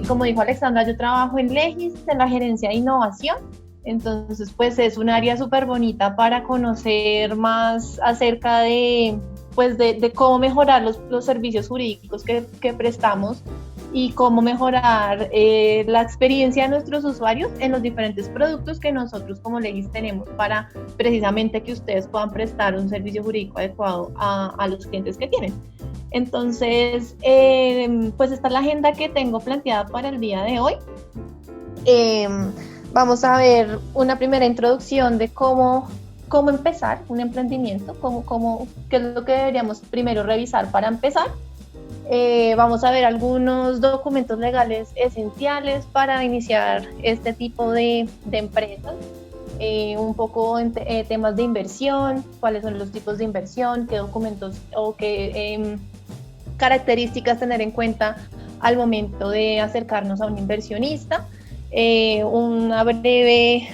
como dijo Alexandra, yo trabajo en Legis, en la gerencia de innovación. Entonces, pues es un área súper bonita para conocer más acerca de, pues de cómo mejorar los servicios jurídicos que prestamos y cómo mejorar la experiencia de nuestros usuarios en los diferentes productos que nosotros como Legis tenemos para precisamente que ustedes puedan prestar un servicio jurídico adecuado a los clientes que tienen. Entonces, pues esta es la agenda que tengo planteada para el día de hoy. Vamos a ver una primera introducción de cómo empezar un emprendimiento, qué es lo que deberíamos primero revisar para empezar. Vamos a ver algunos documentos legales esenciales para iniciar este tipo de empresas. Un poco en temas de inversión, cuáles son los tipos de inversión, qué documentos o qué características tener en cuenta al momento de acercarnos a un inversionista. Una breve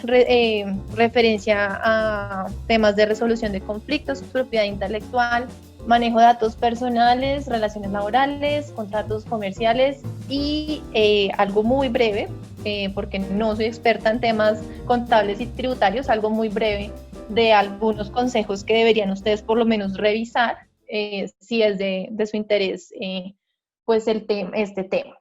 referencia a temas de resolución de conflictos, propiedad intelectual, manejo de datos personales, relaciones laborales, contratos comerciales y algo muy breve, porque no soy experta en temas contables y tributarios, algo muy breve de algunos consejos que deberían ustedes por lo menos revisar, si es de su interés pues este tema.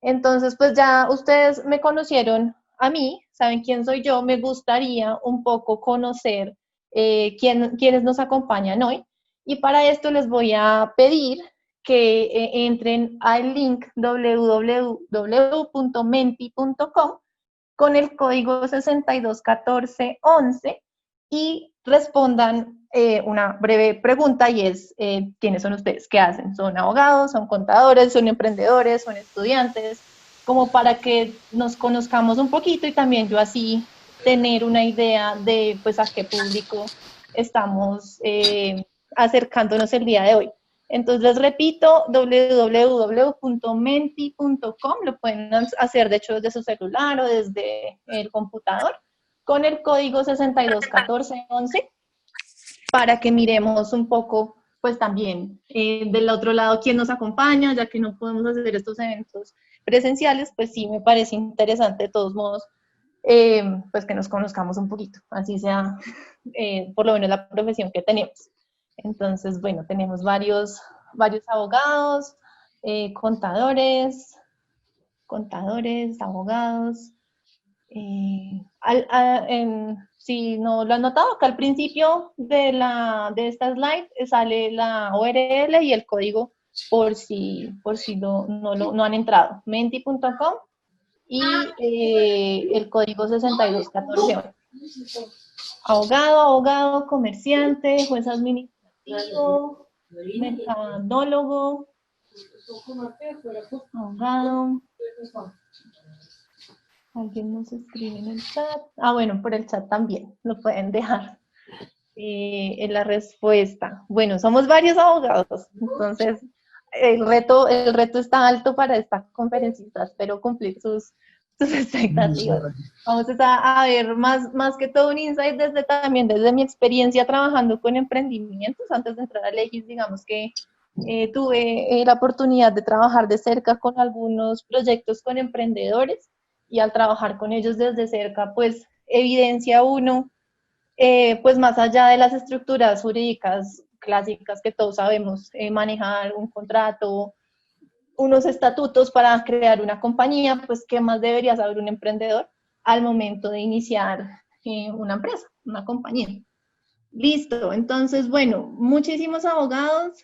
Entonces, pues ya ustedes me conocieron a mí, saben quién soy yo, me gustaría un poco conocer quiénes nos acompañan hoy. Y para esto les voy a pedir que entren al link www.menti.com con el código 621411 y respondan una breve pregunta y es, ¿quiénes son ustedes? ¿Qué hacen? ¿Son abogados? ¿Son contadores? ¿Son emprendedores? ¿Son estudiantes? Como para que nos conozcamos un poquito y también yo así tener una idea de pues a qué público estamos acercándonos el día de hoy. Entonces les repito, www.menti.com, lo pueden hacer de hecho desde su celular o desde el computador, con el código 621411 para que miremos un poco, pues también del otro lado quién nos acompaña, ya que no podemos hacer estos eventos presenciales, pues sí me parece interesante de todos modos, pues que nos conozcamos un poquito, así sea por lo menos la profesión que tenemos. Entonces, bueno, tenemos varios abogados, contadores, abogados. Si no lo han notado, acá al principio de esta slide sale la URL y el código por si no han entrado. Menti.com y el código 6214. Abogado, comerciante, juez administrativo, mercadólogo, abogado. Alguien nos escribe en el chat. Bueno, por el chat también lo pueden dejar en la respuesta. Bueno, somos varios abogados, entonces el reto está alto para esta conferencista. Espero cumplir sus expectativas. Vamos a ver más que todo un insight también desde mi experiencia trabajando con emprendimientos. Antes de entrar a Legis, digamos que tuve la oportunidad de trabajar de cerca con algunos proyectos con emprendedores y al trabajar con ellos desde cerca, pues evidencia uno, pues más allá de las estructuras jurídicas clásicas que todos sabemos, manejar un contrato, unos estatutos para crear una compañía, pues qué más debería saber un emprendedor al momento de iniciar una empresa, una compañía. Listo, entonces, bueno, muchísimos abogados,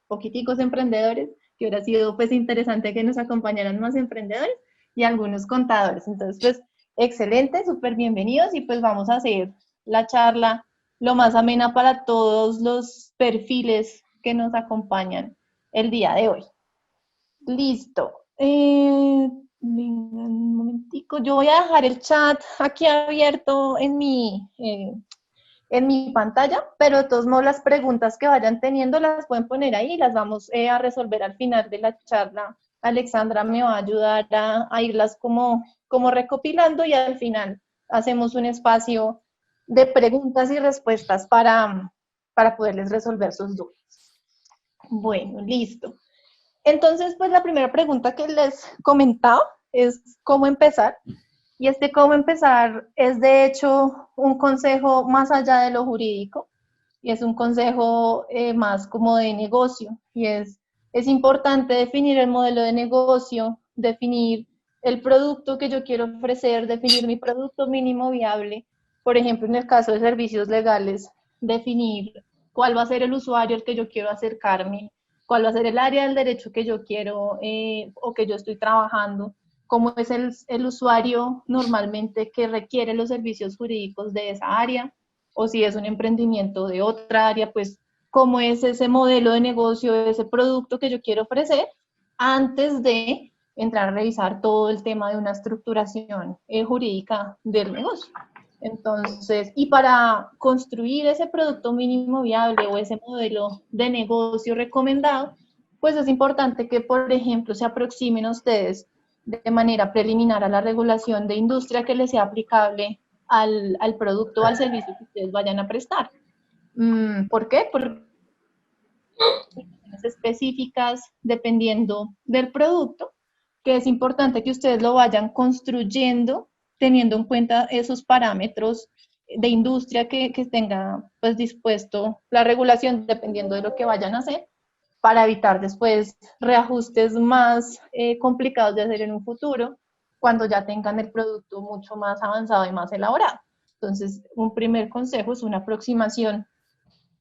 poquiticos emprendedores, que hubiera sido pues interesante que nos acompañaran más emprendedores y algunos contadores. Entonces, pues, excelente, súper bienvenidos y pues vamos a hacer la charla lo más amena para todos los perfiles que nos acompañan el día de hoy. Listo. Un momentico, yo voy a dejar el chat aquí abierto en mi pantalla, pero de todos modos las preguntas que vayan teniendo las pueden poner ahí y las vamos a resolver al final de la charla. Alexandra me va a ayudar a irlas como recopilando y al final hacemos un espacio de preguntas y respuestas para poderles resolver sus dudas. Bueno, listo. Entonces, pues la primera pregunta que les comentaba es cómo empezar. Y este cómo empezar es de hecho un consejo más allá de lo jurídico y es un consejo más como de negocio. Y es importante definir el modelo de negocio, definir el producto que yo quiero ofrecer, definir mi producto mínimo viable. Por ejemplo, en el caso de servicios legales, definir cuál va a ser el usuario al que yo quiero acercarme, cuál va a ser el área del derecho que yo quiero o que yo estoy trabajando, cómo es el usuario normalmente que requiere los servicios jurídicos de esa área, o si es un emprendimiento de otra área, pues cómo es ese modelo de negocio, ese producto que yo quiero ofrecer, antes de entrar a revisar todo el tema de una estructuración jurídica del negocio. Entonces, y para construir ese producto mínimo viable o ese modelo de negocio recomendado, pues es importante que, por ejemplo, se aproximen a ustedes de manera preliminar a la regulación de industria que les sea aplicable al producto o al servicio que ustedes vayan a prestar. ¿Por qué? Porque específicas dependiendo del producto, que es importante que ustedes lo vayan construyendo teniendo en cuenta esos parámetros de industria que tenga pues dispuesto la regulación dependiendo de lo que vayan a hacer para evitar después reajustes más complicados de hacer en un futuro cuando ya tengan el producto mucho más avanzado y más elaborado. Entonces, un primer consejo es una aproximación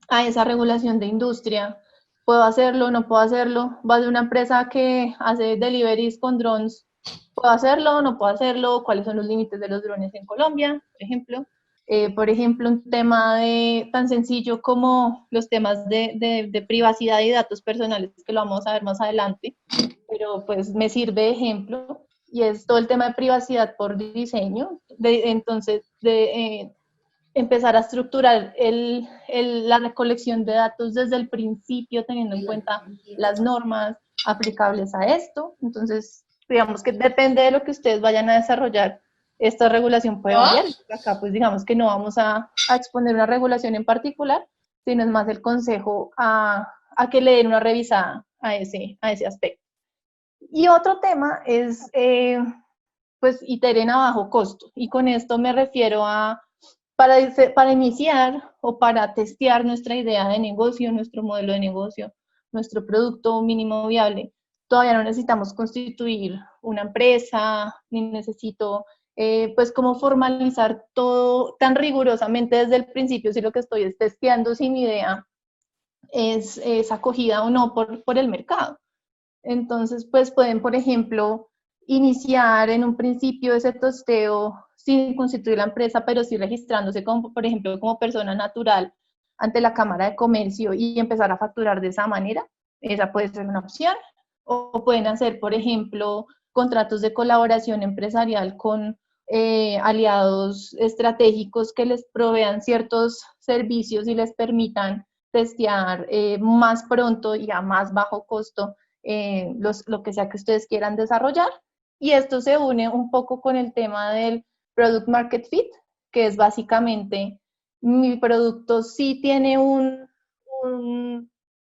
a esa regulación de industria. ¿Puedo hacerlo? ¿No puedo hacerlo? ¿Va de una empresa que hace deliveries con drones? ¿Puedo hacerlo? ¿No puedo hacerlo? ¿Cuáles son los límites de los drones en Colombia, por ejemplo? Por ejemplo, un tema tan sencillo como los temas de privacidad y datos personales, que lo vamos a ver más adelante, pero pues me sirve de ejemplo, y es todo el tema de privacidad por diseño. Entonces, empezar a estructurar la recolección de datos desde el principio, teniendo en cuenta las normas aplicables a esto. Entonces, digamos que depende de lo que ustedes vayan a desarrollar, esta regulación puede variar. Acá, pues digamos que no vamos a exponer una regulación en particular, sino es más el consejo a que le den una revisada a ese aspecto. Y otro tema es, pues, iteren a bajo costo. Y con esto me refiero a para iniciar o para testear nuestra idea de negocio, nuestro modelo de negocio, nuestro producto mínimo viable, todavía no necesitamos constituir una empresa, ni necesito pues como formalizar todo tan rigurosamente desde el principio si lo que estoy es testeando si mi idea es acogida o no por el mercado. Entonces, pues pueden, por ejemplo, iniciar en un principio ese tosteo sin constituir la empresa, pero sí registrándose como, por ejemplo, como persona natural ante la Cámara de Comercio y empezar a facturar de esa manera. Esa puede ser una opción. O pueden hacer, por ejemplo, contratos de colaboración empresarial con aliados estratégicos que les provean ciertos servicios y les permitan testear más pronto y a más bajo costo lo que sea que ustedes quieran desarrollar. Y esto se une un poco con el tema del Product Market Fit, que es básicamente mi producto sí tiene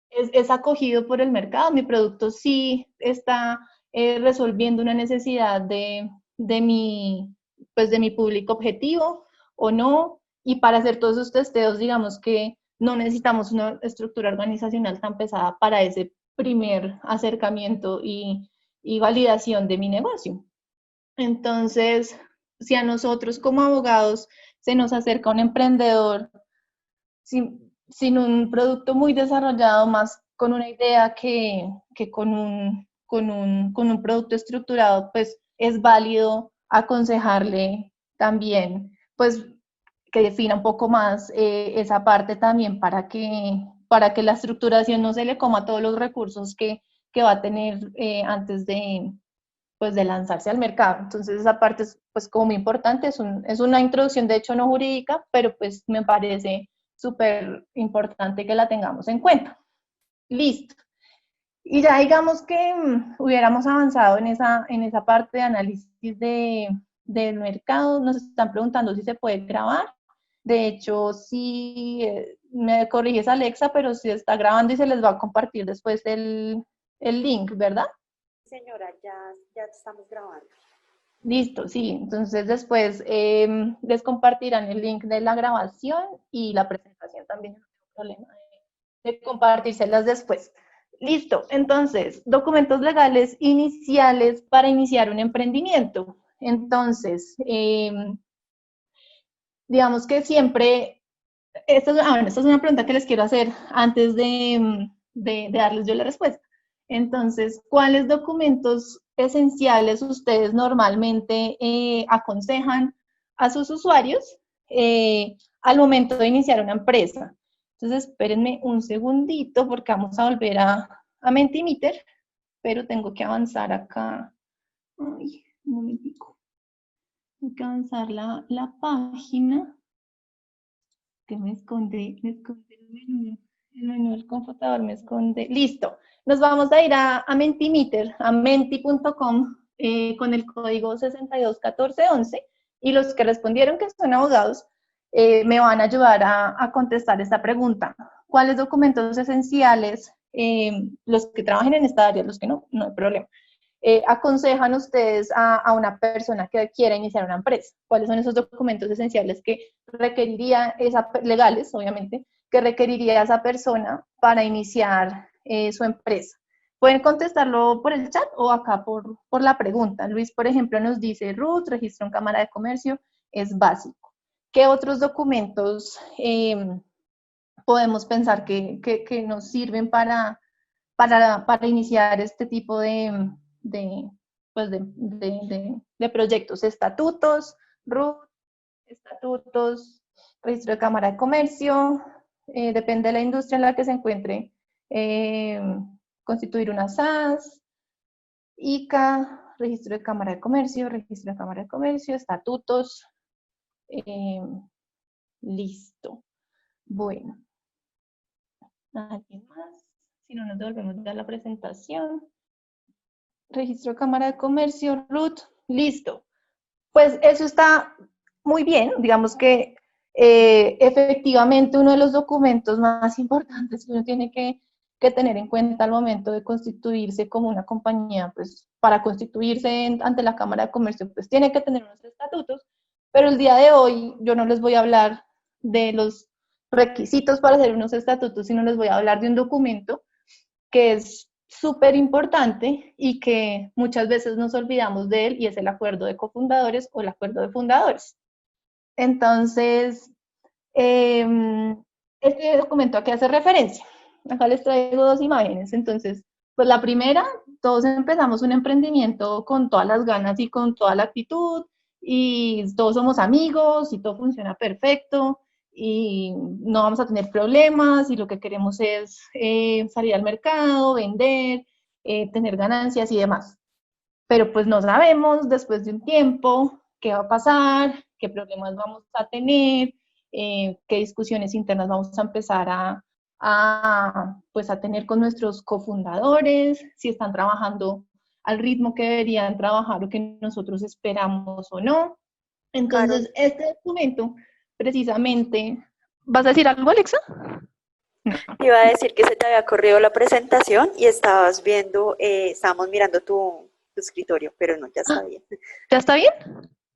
es acogido por el mercado, mi producto sí está resolviendo una necesidad pues de mi público objetivo o no. Y para hacer todos esos testeos, digamos que no necesitamos una estructura organizacional tan pesada para ese primer acercamiento y validación de mi negocio. Entonces, si a nosotros como abogados se nos acerca un emprendedor sin un producto muy desarrollado, más con una idea que con un producto estructurado, pues es válido aconsejarle también, pues que defina un poco más esa parte también para que la estructuración no se le coma todos los recursos que va a tener antes pues, de lanzarse al mercado. Entonces esa parte es pues como muy importante, es una introducción de hecho no jurídica, pero pues me parece súper importante que la tengamos en cuenta. Listo. Y ya digamos que hubiéramos avanzado en esa parte de análisis del mercado. Nos están preguntando si se puede grabar. De hecho, sí, me corriges Alexa, pero si está grabando y se les va a compartir después el link, ¿verdad? Señora, ya estamos grabando. Listo, sí. Entonces después les compartirán el link de la grabación y la presentación también. No tengo problema de compartírselas después. Listo. Entonces, documentos legales iniciales para iniciar un emprendimiento. Entonces, digamos que siempre, esta es una pregunta que les quiero hacer antes de darles yo la respuesta. Entonces, ¿cuáles documentos esenciales ustedes normalmente aconsejan a sus usuarios al momento de iniciar una empresa? Entonces, espérenme un segundito porque vamos a volver a Mentimeter, pero tengo que avanzar acá. Ay, un momentico. Tengo que avanzar la página que me esconde el menú del computador me esconde. Listo. Nos vamos a ir a Mentimeter, a menti.com con el código 621411 y los que respondieron que son abogados me van a ayudar a contestar esta pregunta. ¿Cuáles documentos esenciales, los que trabajen en esta área, los que no, no hay problema, aconsejan ustedes a una persona que quiera iniciar una empresa? ¿Cuáles son esos documentos esenciales que requeriría legales, obviamente, que requeriría esa persona para iniciar su empresa? Pueden contestarlo por el chat o acá por la pregunta. Luis, por ejemplo, nos dice, RUT, registro en Cámara de Comercio, es básico. ¿Qué otros documentos podemos pensar que nos sirven para iniciar este tipo pues de proyectos? Estatutos, RUT, estatutos, registro de Cámara de Comercio, depende de la industria en la que se encuentre, eh, constituir una SAS, ICA, registro de Cámara de Comercio, estatutos, eh, listo. Bueno, ¿alguien más? Si no, nos devolvemos ya a la presentación. Registro de Cámara de Comercio, RUT, listo. Pues eso está muy bien, digamos que efectivamente uno de los documentos más importantes que uno tiene que tener en cuenta al momento de constituirse como una compañía, pues para constituirse ante la Cámara de Comercio, pues tiene que tener unos estatutos, pero el día de hoy yo no les voy a hablar de los requisitos para hacer unos estatutos, sino les voy a hablar de un documento que es súper importante y que muchas veces nos olvidamos de él, y es el acuerdo de cofundadores o el acuerdo de fundadores. Entonces, este documento a qué hace referencia. Acá les traigo dos imágenes. Entonces, pues la primera, todos empezamos un emprendimiento con todas las ganas y con toda la actitud, y todos somos amigos y todo funciona perfecto y no vamos a tener problemas y lo que queremos es salir al mercado, vender, tener ganancias y demás. Pero pues no sabemos después de un tiempo qué va a pasar, qué problemas vamos a tener, qué discusiones internas vamos a empezar pues a tener con nuestros cofundadores, si están trabajando al ritmo que deberían trabajar o que nosotros esperamos o no. Entonces, este documento, precisamente, ¿vas a decir algo, Alexa? No. Iba a decir que se te había corrido la presentación y estabas viendo, estábamos mirando tu escritorio, pero no, ya está bien. ¿Ya está bien?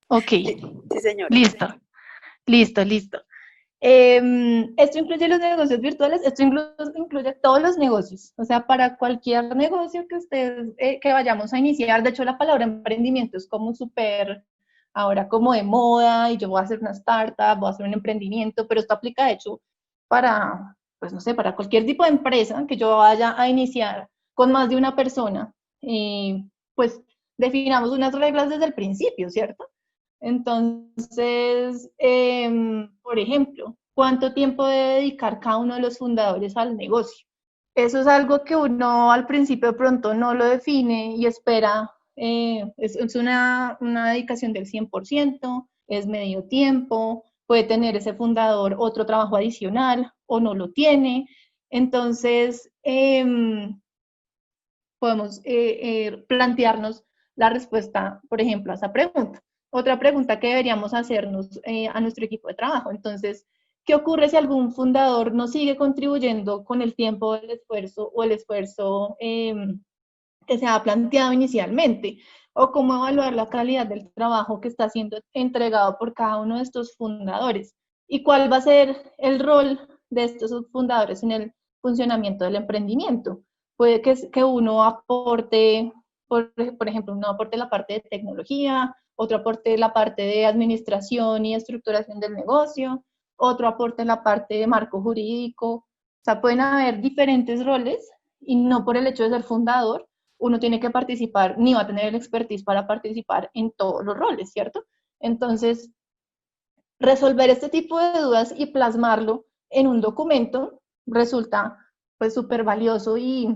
Ok. Sí, señora. Listo, listo, listo. Esto incluye los negocios virtuales, esto incluye todos los negocios, o sea, para cualquier negocio que ustedes, que vayamos a iniciar. De hecho, la palabra emprendimiento es como súper, ahora como de moda, y yo voy a hacer una startup, voy a hacer un emprendimiento, pero esto aplica de hecho para, pues no sé, para cualquier tipo de empresa que yo vaya a iniciar con más de una persona. Pues definamos unas reglas desde el principio, ¿cierto? Entonces, por ejemplo, ¿cuánto tiempo debe dedicar cada uno de los fundadores al negocio? Eso es algo que uno al principio de pronto no lo define y espera, es una dedicación del 100%, es medio tiempo, puede tener ese fundador otro trabajo adicional o no lo tiene. Entonces, podemos plantearnos la respuesta, por ejemplo, a esa pregunta. Otra pregunta que deberíamos hacernos a nuestro equipo de trabajo. Entonces, ¿qué ocurre si algún fundador no sigue contribuyendo con el tiempo del esfuerzo o el esfuerzo que se ha planteado inicialmente, o cómo evaluar la calidad del trabajo que está siendo entregado por cada uno de estos fundadores, y cuál va a ser el rol de estos fundadores en el funcionamiento del emprendimiento. Puede que uno aporte, por ejemplo, uno aporte la parte de tecnología, otro aporte la parte de administración y estructuración del negocio, otro aporte la parte de marco jurídico. O sea, pueden haber diferentes roles y no por el hecho de ser fundador uno tiene que participar, ni va a tener el expertise para participar en todos los roles, ¿cierto? Entonces, resolver este tipo de dudas y plasmarlo en un documento resulta pues súper valioso, y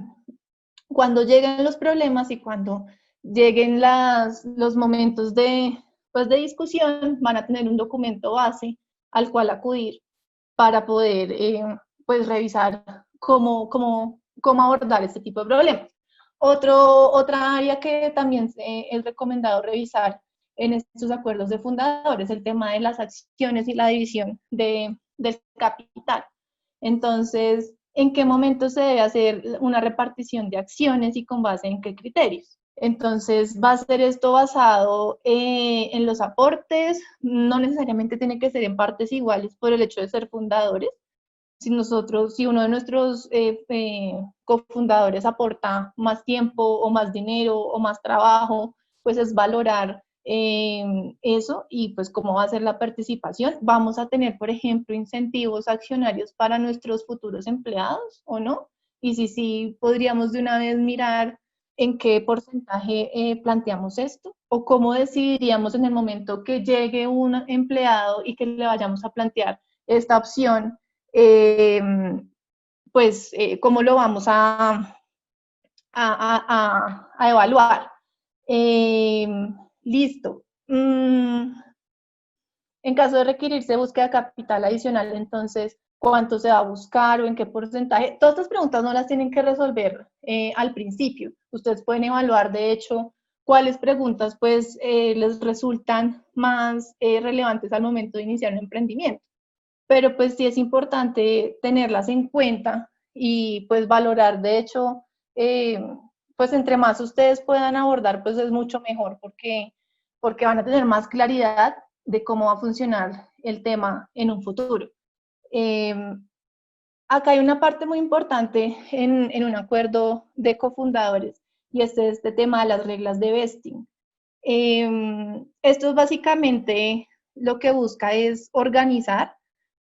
cuando lleguen los problemas y cuando lleguen los momentos pues de discusión, van a tener un documento base al cual acudir para poder pues revisar cómo abordar este tipo de problemas. Otra área que también es recomendado revisar en estos acuerdos de fundadores, el tema de las acciones y la división del capital. Entonces, ¿en qué momento se debe hacer una repartición de acciones y con base en qué criterios? Entonces, va a ser esto basado en los aportes, no necesariamente tiene que ser en partes iguales por el hecho de ser fundadores. Si uno de nuestros cofundadores aporta más tiempo o más dinero o más trabajo, pues es valorar eso, y pues cómo va a ser la participación. ¿Vamos a tener, por ejemplo, incentivos accionarios para nuestros futuros empleados o no? Y si sí, podríamos de una vez mirar en qué porcentaje planteamos esto, o cómo decidiríamos en el momento que llegue un empleado y que le vayamos a plantear esta opción, eh, pues cómo lo vamos a evaluar. Eh, Listo. En caso de requerirse búsqueda de capital adicional, entonces, ¿cuánto se va a buscar o en qué porcentaje? Todas estas preguntas no las tienen que resolver al principio. Ustedes pueden evaluar, de hecho, cuáles preguntas pues les resultan más relevantes al momento de iniciar un emprendimiento. Pero pues sí es importante tenerlas en cuenta y pues valorar, de hecho, eh, pues entre más ustedes puedan abordar, pues es mucho mejor, porque van a tener más claridad de cómo va a funcionar el tema en un futuro. Eh, Acá hay una parte muy importante en un acuerdo de cofundadores, y este tema de las reglas de vesting. Esto es básicamente lo que busca es organizar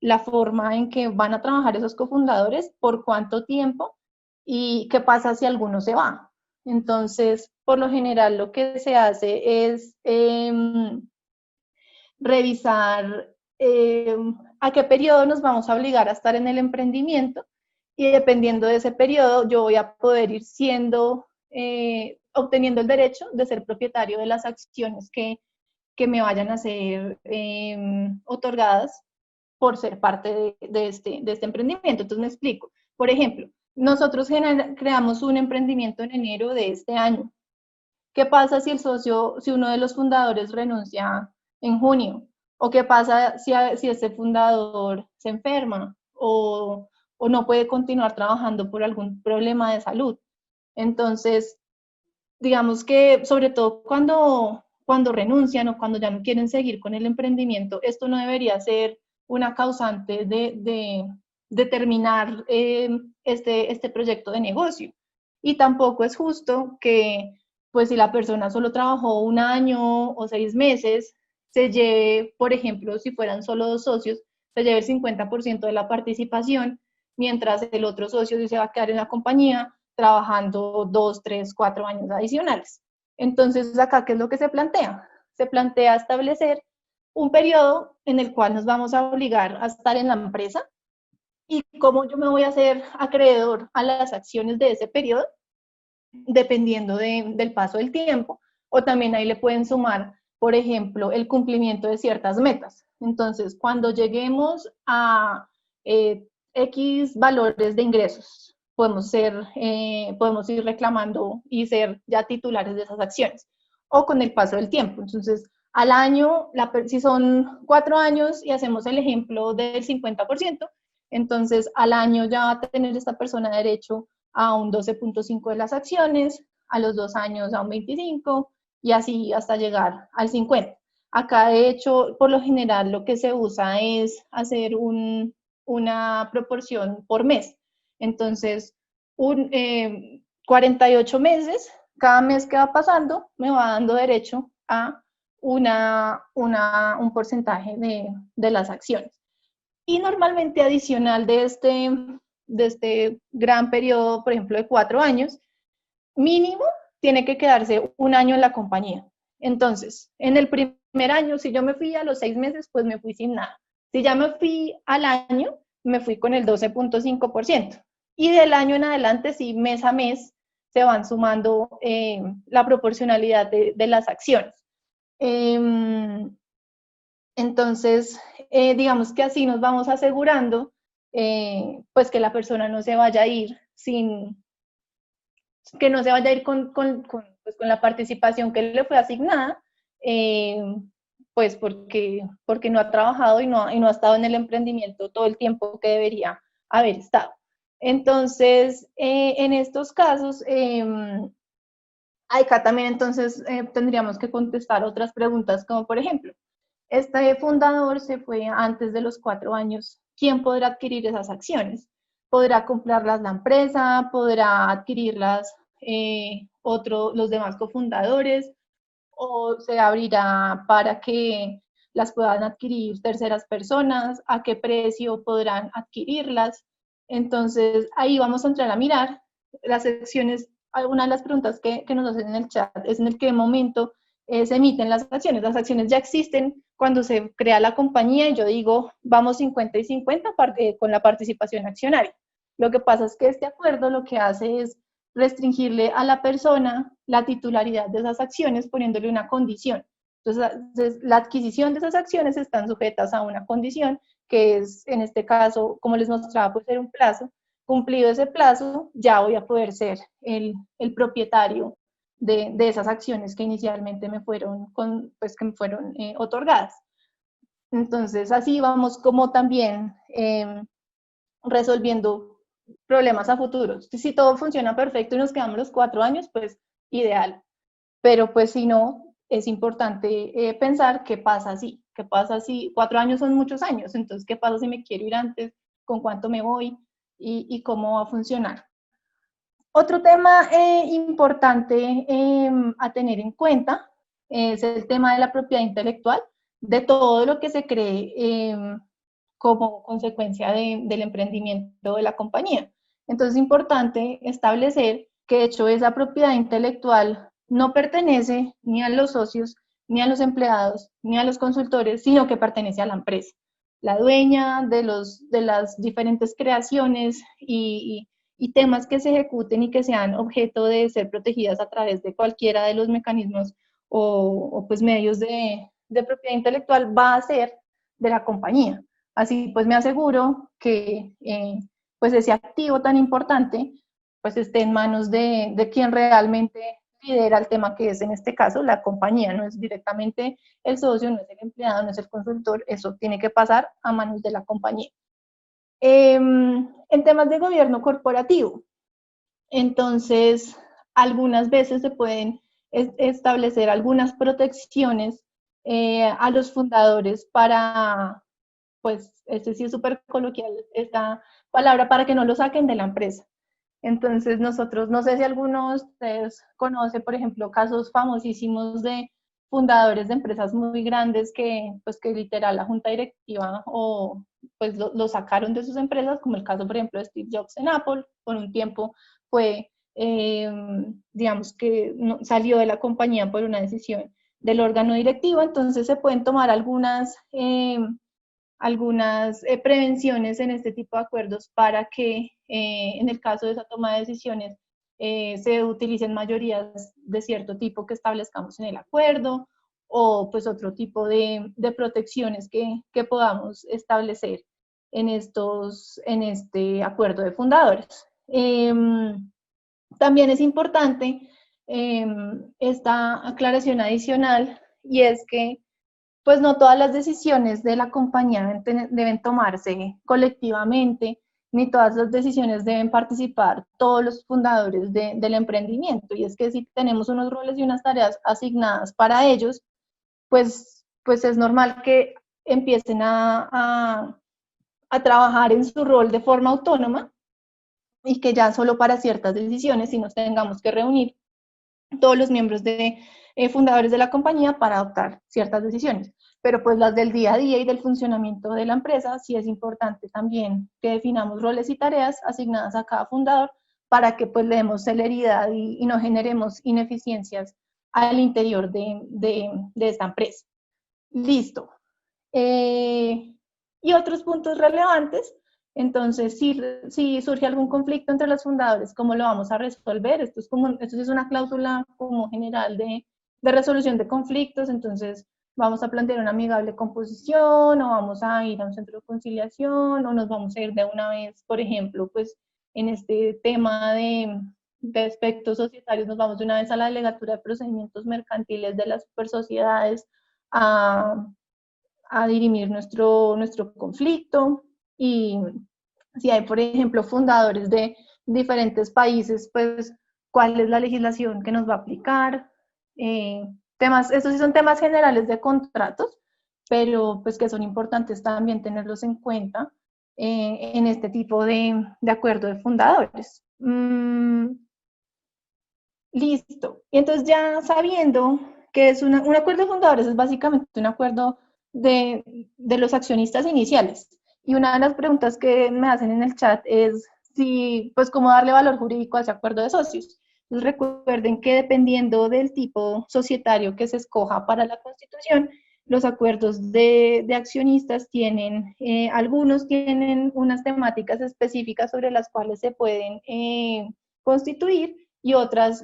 la forma en que van a trabajar esos cofundadores, por cuánto tiempo y qué pasa si alguno se va. Entonces, por lo general, lo que se hace es revisar a qué periodo nos vamos a obligar a estar en el emprendimiento, y dependiendo de ese periodo yo voy a poder ir obteniendo el derecho de ser propietario de las acciones que me vayan a ser otorgadas por ser parte de este emprendimiento. Entonces me explico. Por ejemplo, nosotros creamos un emprendimiento en enero de este año. ¿Qué pasa si uno de los fundadores renuncia en junio? ¿O qué pasa si este fundador se enferma o no puede continuar trabajando por algún problema de salud? Entonces, digamos que sobre todo cuando renuncian o cuando ya no quieren seguir con el emprendimiento, esto no debería ser una causante de terminar este proyecto de negocio. Y tampoco es justo que, pues si la persona solo trabajó un año o 6 meses, se lleve, por ejemplo, si fueran solo dos socios, se lleve el 50% de la participación, mientras el otro socio se va a quedar en la compañía trabajando 2, 3, 4 años adicionales. Entonces, acá, ¿qué es lo que se plantea? Se plantea establecer un periodo en el cual nos vamos a obligar a estar en la empresa, y cómo yo me voy a hacer acreedor a las acciones de ese periodo, dependiendo del paso del tiempo, o también ahí le pueden sumar, por ejemplo, el cumplimiento de ciertas metas. Entonces, cuando lleguemos a X valores de ingresos, podemos ir reclamando y ser ya titulares de esas acciones, o con el paso del tiempo. Entonces, al año, si son 4 años y hacemos el ejemplo del 50%, entonces al año ya va a tener esta persona derecho a un 12.5 de las acciones, a los 2 años a un 25% y así hasta llegar al 50%. Acá, de hecho, por lo general lo que se usa es hacer una proporción por mes. Entonces, 48 meses, cada mes que va pasando me va dando derecho a un porcentaje de las acciones. Y normalmente adicional de este gran periodo, por ejemplo, de 4 años, mínimo tiene que quedarse 1 año en la compañía. Entonces, en el primer año, si yo me fui a los 6 meses, pues me fui sin nada. Si ya me fui al año, me fui con el 12.5%. Y del año en adelante, sí, mes a mes, se van sumando la proporcionalidad de las acciones. Entonces, digamos que así nos vamos asegurando pues que la persona no se vaya a ir que no se vaya a ir pues con la participación que le fue asignada, pues porque no ha trabajado y no ha estado en el emprendimiento todo el tiempo que debería haber estado. Entonces, en estos casos, acá también entonces tendríamos que contestar otras preguntas, como por ejemplo, este fundador se fue antes de los 4 años. ¿Quién podrá adquirir esas acciones? ¿Podrá comprarlas la empresa? ¿Podrá adquirirlas los demás cofundadores? ¿O se abrirá para que las puedan adquirir terceras personas? ¿A qué precio podrán adquirirlas? Entonces, ahí vamos a entrar a mirar las secciones. Alguna de las preguntas que nos hacen en el chat es en qué momento se emiten las acciones. Las acciones ya existen cuando se crea la compañía y yo digo, vamos 50 y 50 con la participación accionaria. Lo que pasa es que este acuerdo lo que hace es restringirle a la persona la titularidad de esas acciones poniéndole una condición. Entonces, la adquisición de esas acciones están sujetas a una condición que es, en este caso, como les mostraba, puede ser un plazo. Cumplido ese plazo, ya voy a poder ser el propietario de esas acciones que inicialmente me fueron otorgadas. Entonces, así vamos como también resolviendo problemas a futuros. Si todo funciona perfecto y nos quedamos los 4 años, pues ideal. Pero pues si no, es importante pensar qué pasa si 4 años son muchos años, entonces qué pasa si me quiero ir antes, con cuánto me voy y cómo va a funcionar. Otro tema importante a tener en cuenta es el tema de la propiedad intelectual, de todo lo que se cree como consecuencia del emprendimiento de la compañía. Entonces es importante establecer que de hecho esa propiedad intelectual no pertenece ni a los socios, ni a los empleados, ni a los consultores, sino que pertenece a la empresa. La dueña de las diferentes creaciones y temas que se ejecuten y que sean objeto de ser protegidas a través de cualquiera de los mecanismos o pues medios de propiedad intelectual va a ser de la compañía. Así pues me aseguro que pues ese activo tan importante pues esté en manos de quien realmente lidera el tema, que es en este caso la compañía, no es directamente el socio, no es el empleado, no es el consultor, eso tiene que pasar a manos de la compañía. En temas de gobierno corporativo, entonces algunas veces se pueden establecer algunas protecciones a los fundadores para, pues, este sí es súper coloquial esta palabra, para que no lo saquen de la empresa. Entonces nosotros, no sé si algunos de ustedes conoce, por ejemplo, casos famosísimos de fundadores de empresas muy grandes pues que literal la junta directiva o pues lo sacaron de sus empresas, como el caso, por ejemplo, de Steve Jobs en Apple. Por un tiempo fue, digamos que salió de la compañía por una decisión del órgano directivo. Entonces se pueden tomar algunas prevenciones en este tipo de acuerdos para que en el caso de esa toma de decisiones se utilicen mayorías de cierto tipo que establezcamos en el acuerdo o pues otro tipo de protecciones que podamos establecer en este acuerdo de fundadores. También es importante esta aclaración adicional, y es que pues no todas las decisiones de la compañía deben tomarse colectivamente ni todas las decisiones deben participar todos los fundadores del emprendimiento. Y es que si tenemos unos roles y unas tareas asignadas para ellos, pues es normal que empiecen a trabajar en su rol de forma autónoma y que ya solo para ciertas decisiones si nos tengamos que reunir todos los miembros fundadores de la compañía para adoptar ciertas decisiones. Pero pues las del día a día y del funcionamiento de la empresa, sí es importante también que definamos roles y tareas asignadas a cada fundador para que pues le demos celeridad y no generemos ineficiencias al interior de esta empresa. Listo. Y otros puntos relevantes. Entonces, si surge algún conflicto entre los fundadores, ¿cómo lo vamos a resolver? Esto es una cláusula como general de resolución de conflictos. Entonces, vamos a plantear una amigable composición, o vamos a ir a un centro de conciliación, o nos vamos a ir de una vez, por ejemplo, pues en este tema de aspectos societarios, nos vamos de una vez a la delegatura de procedimientos mercantiles de las supersociedades a dirimir nuestro conflicto. Y si hay, por ejemplo, fundadores de diferentes países, pues cuál es la legislación que nos va a aplicar. Estos sí son temas generales de contratos, pero pues que son importantes también tenerlos en cuenta en este tipo de acuerdo de fundadores. Listo. Y entonces ya sabiendo que es un acuerdo de fundadores, es básicamente un acuerdo de los accionistas iniciales. Y una de las preguntas que me hacen en el chat es si, pues, cómo darle valor jurídico a ese acuerdo de socios. Entonces recuerden que dependiendo del tipo societario que se escoja para la constitución, los acuerdos de accionistas tienen, algunos tienen unas temáticas específicas sobre las cuales se pueden constituir, y otros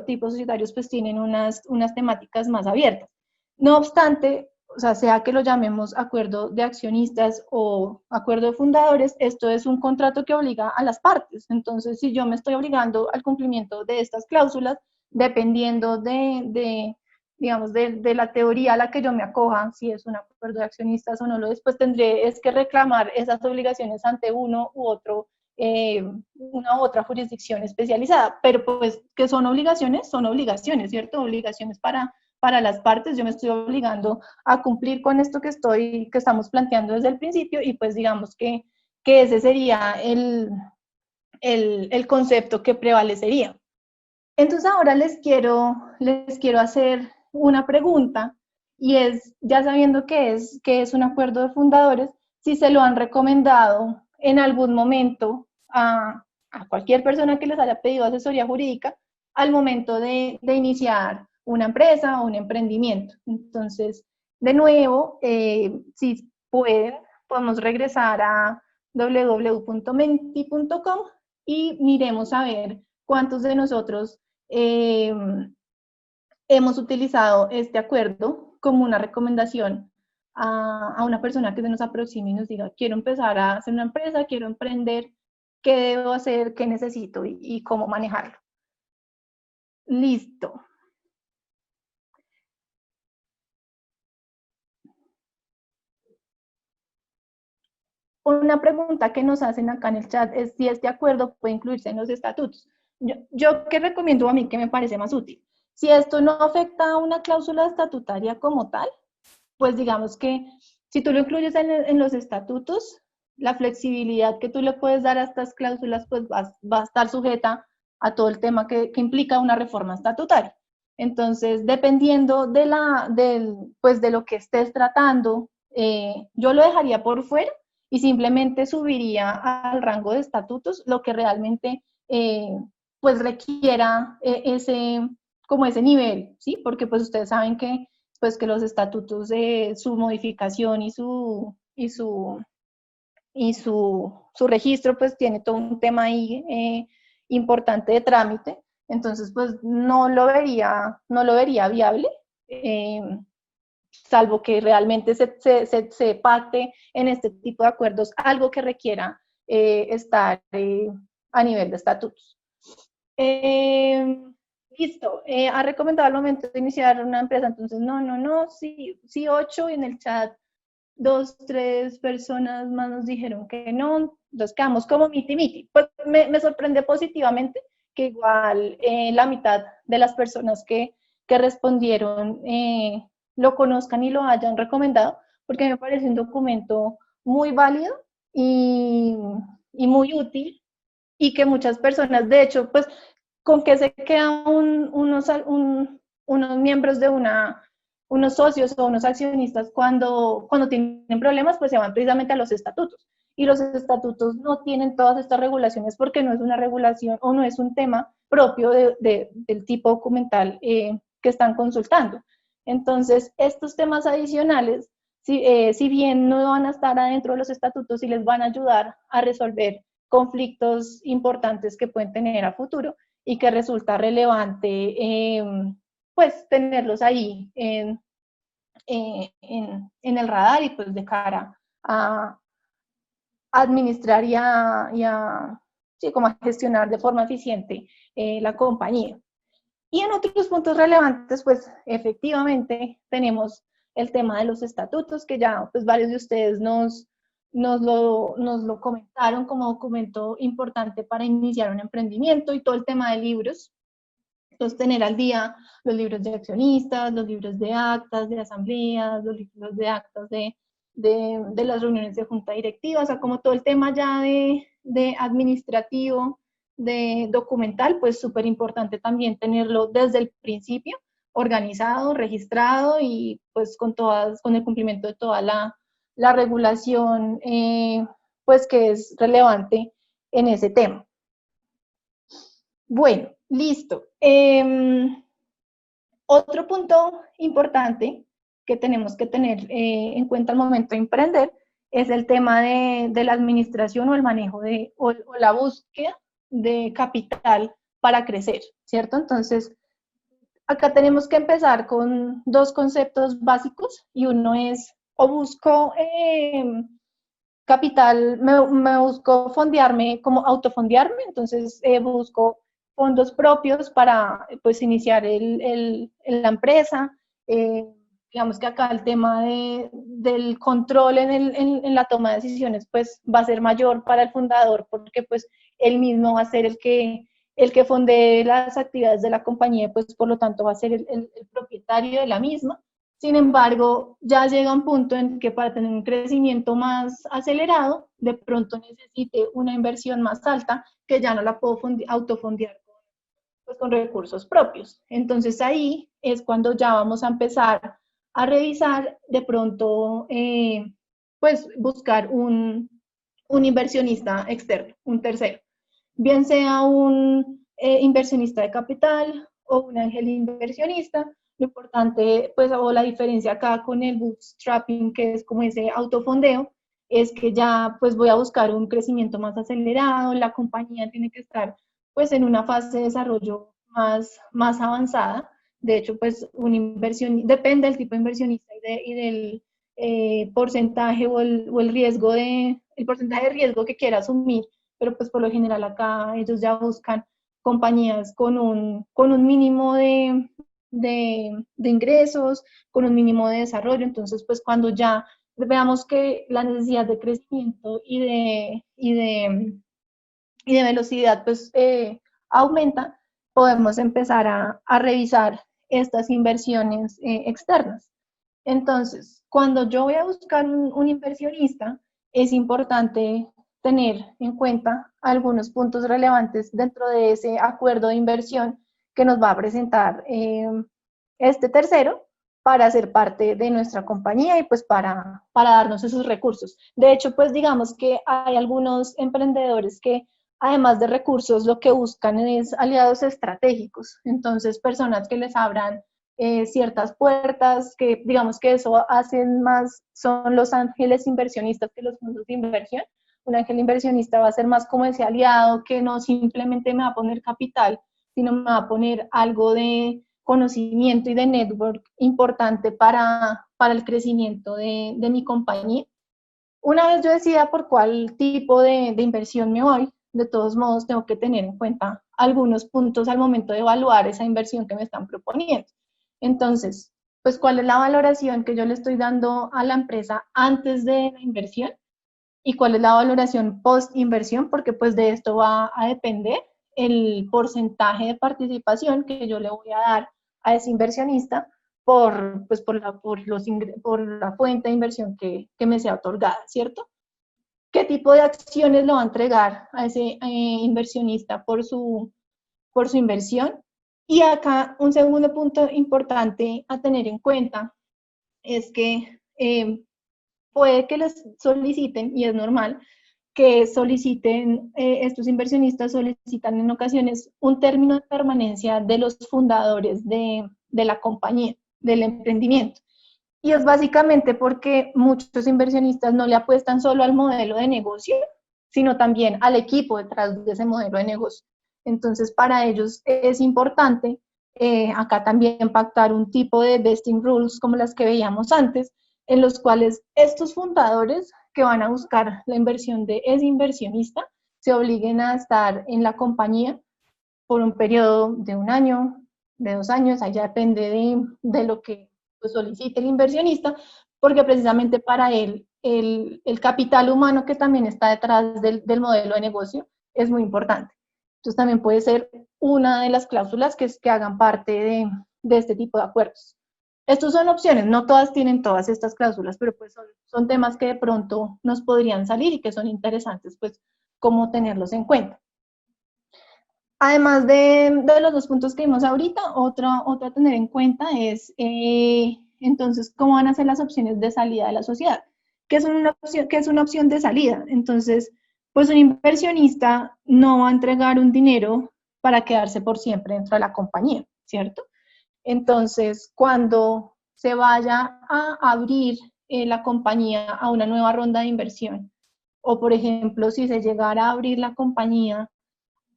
tipos societarios pues tienen unas temáticas más abiertas. No obstante, o sea que lo llamemos acuerdo de accionistas o acuerdo de fundadores, esto es un contrato que obliga a las partes. Entonces, si yo me estoy obligando al cumplimiento de estas cláusulas, dependiendo digamos, de la teoría a la que yo me acoja, si es un acuerdo de accionistas o no, después tendré es que reclamar esas obligaciones ante uno u otro, una u otra jurisdicción especializada, pero pues que son obligaciones, ¿cierto? Obligaciones para las partes. Yo me estoy obligando a cumplir con esto que estamos planteando desde el principio, y pues digamos que ese sería el concepto que prevalecería. Entonces ahora les quiero hacer una pregunta, y es, ya sabiendo que es un acuerdo de fundadores, si se lo han recomendado en algún momento a cualquier persona que les haya pedido asesoría jurídica al momento de iniciar una empresa o un emprendimiento. Entonces, de nuevo, si pueden, podemos regresar a www.menti.com y miremos a ver cuántos de nosotros hemos utilizado este acuerdo como una recomendación a una persona que se nos aproxime y nos diga: quiero empezar a hacer una empresa, quiero emprender, ¿qué debo hacer, qué necesito y cómo manejarlo? Listo. Una pregunta que nos hacen acá en el chat es si este acuerdo puede incluirse en los estatutos. Yo ¿qué recomiendo a mí que me parece más útil? Si esto no afecta a una cláusula estatutaria como tal, pues digamos que si tú lo incluyes en los estatutos, la flexibilidad que tú le puedes dar a estas cláusulas pues va a estar sujeta a todo el tema que implica una reforma estatutaria. Entonces, dependiendo pues de lo que estés tratando, yo lo dejaría por fuera y simplemente subiría al rango de estatutos lo que realmente pues requiera como ese nivel, ¿sí? Porque pues ustedes saben pues que los estatutos de su modificación su registro pues tiene todo un tema ahí importante de trámite. Entonces pues no lo vería viable, salvo que realmente se pacte en este tipo de acuerdos algo que requiera estar a nivel de estatutos. Listo, ha recomendado al momento de iniciar una empresa, entonces no, sí 8 en el chat, dos, tres personas más nos dijeron que no, nos quedamos como miti-miti. Pues me sorprende positivamente que igual la mitad de las personas que respondieron lo conozcan y lo hayan recomendado, porque me parece un documento muy válido y, y muy útil, y que muchas personas, de hecho, pues con que se quedan unos miembros de unos socios o unos accionistas cuando tienen problemas, pues se van precisamente a los estatutos. Y los estatutos no tienen todas estas regulaciones porque no es una regulación o no es un tema propio del tipo documental que están consultando. Entonces, estos temas adicionales, si bien no van a estar adentro de los estatutos, sí les van a ayudar a resolver conflictos importantes que pueden tener a futuro y que resulta relevante pues tenerlos ahí en el radar y pues de cara a administrar sí, como a gestionar de forma eficiente la compañía. Y en otros puntos relevantes, pues efectivamente tenemos el tema de los estatutos, que ya pues varios de ustedes nos lo comentaron como documento importante para iniciar un emprendimiento, y todo el tema de libros. Entonces, tener al día los libros de accionistas, los libros de actas de asambleas, los libros de actas de las reuniones de junta directiva, o sea, como todo el tema ya de administrativo, de documental, pues súper importante también tenerlo desde el principio, organizado, registrado y pues con el cumplimiento de toda la regulación pues que es relevante en ese tema. Bueno, listo. Otro punto importante que tenemos que tener en cuenta al momento de emprender es el tema de la administración o el manejo o la búsqueda de capital para crecer, ¿cierto? Entonces, acá tenemos que empezar con dos conceptos básicos, y uno es o busco capital, me busco fondearme, como autofondearme, entonces busco fondos propios para pues iniciar la empresa. Eh, digamos que acá el tema del control en la toma de decisiones pues va a ser mayor para el fundador, porque pues él mismo va a ser el que fondee las actividades de la compañía, pues por lo tanto va a ser el propietario de la misma. Sin embargo, ya llega un punto en que para tener un crecimiento más acelerado, de pronto necesite una inversión más alta que ya no la puedo autofondear pues, con recursos propios. Entonces ahí es cuando ya vamos a empezar a revisar de pronto, pues buscar un inversionista externo, un tercero, bien sea un inversionista de capital o un ángel inversionista. Lo importante, pues, o la diferencia acá con el bootstrapping, que es como ese autofondeo, es que ya pues voy a buscar un crecimiento más acelerado, la compañía tiene que estar pues en una fase de desarrollo más avanzada. De hecho, pues una inversión, depende del tipo de inversionista y del porcentaje o el riesgo el porcentaje de riesgo que quiera asumir, pero pues por lo general acá ellos ya buscan compañías con un mínimo de ingresos, con un mínimo de desarrollo. Entonces pues cuando ya veamos que la necesidad de crecimiento y de velocidad pues aumenta, podemos empezar a revisar estas inversiones externas. Entonces, cuando yo voy a buscar un inversionista, es importante tener en cuenta algunos puntos relevantes dentro de ese acuerdo de inversión que nos va a presentar este tercero para ser parte de nuestra compañía y pues para darnos esos recursos. De hecho, pues digamos que hay algunos emprendedores que además de recursos lo que buscan es aliados estratégicos, entonces personas que les abran ciertas puertas, que digamos que eso hacen más, son los ángeles inversionistas que los fondos de inversión. Un ángel inversionista va a ser más como ese aliado que no simplemente me va a poner capital, sino me va a poner algo de conocimiento y de network importante para el crecimiento de mi compañía. Una vez yo decida por cuál tipo de inversión me voy, de todos modos tengo que tener en cuenta algunos puntos al momento de evaluar esa inversión que me están proponiendo. Entonces, pues cuál es la valoración que yo le estoy dando a la empresa antes de la inversión y cuál es la valoración post inversión, porque pues de esto va a depender el porcentaje de participación que yo le voy a dar a ese inversionista pues por la fuente de inversión que me sea otorgada, ¿cierto? ¿Qué tipo de acciones lo va a entregar a ese inversionista por su inversión? Y acá un segundo punto importante a tener en cuenta es que puede que les soliciten, y es normal, que soliciten, estos inversionistas solicitan en ocasiones un término de permanencia de los fundadores de la compañía, del emprendimiento. Y es básicamente porque muchos inversionistas no le apuestan solo al modelo de negocio, sino también al equipo detrás de ese modelo de negocio. Entonces, para ellos es importante acá también pactar un tipo de vesting rules como las que veíamos antes, en los cuales estos fundadores que van a buscar la inversión de ese inversionista se obliguen a estar en la compañía por un periodo de 1 año, de 2 años, allá depende de lo que pues, solicite el inversionista, porque precisamente para él el capital humano que también está detrás del modelo de negocio es muy importante. Entonces también puede ser una de las cláusulas que hagan parte de este tipo de acuerdos. Estos son opciones, no todas tienen todas estas cláusulas, pero pues son temas que de pronto nos podrían salir y que son interesantes, pues, cómo tenerlos en cuenta. Además de los dos puntos que vimos ahorita, otro a tener en cuenta es, entonces, cómo van a ser las opciones de salida de la sociedad. ¿Qué es una opción de salida? Entonces, pues un inversionista no va a entregar un dinero para quedarse por siempre dentro de la compañía, ¿cierto? Entonces, cuando se vaya a abrir la compañía a una nueva ronda de inversión, o por ejemplo, si se llegara a abrir la compañía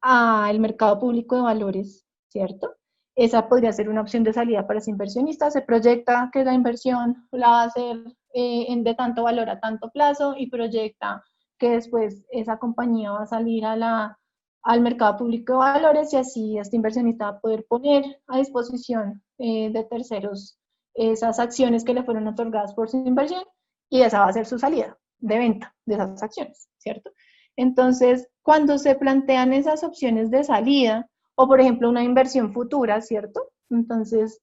al mercado público de valores, ¿cierto? Esa podría ser una opción de salida para ese inversionista. Se proyecta que la inversión la va a hacer de tanto valor a tanto plazo y proyecta que después esa compañía va a salir al mercado público de valores y así este inversionista va a poder poner a disposición de terceros esas acciones que le fueron otorgadas por su inversión y esa va a ser su salida de venta de esas acciones, ¿cierto? Entonces, cuando se plantean esas opciones de salida, o por ejemplo una inversión futura, ¿cierto? Entonces,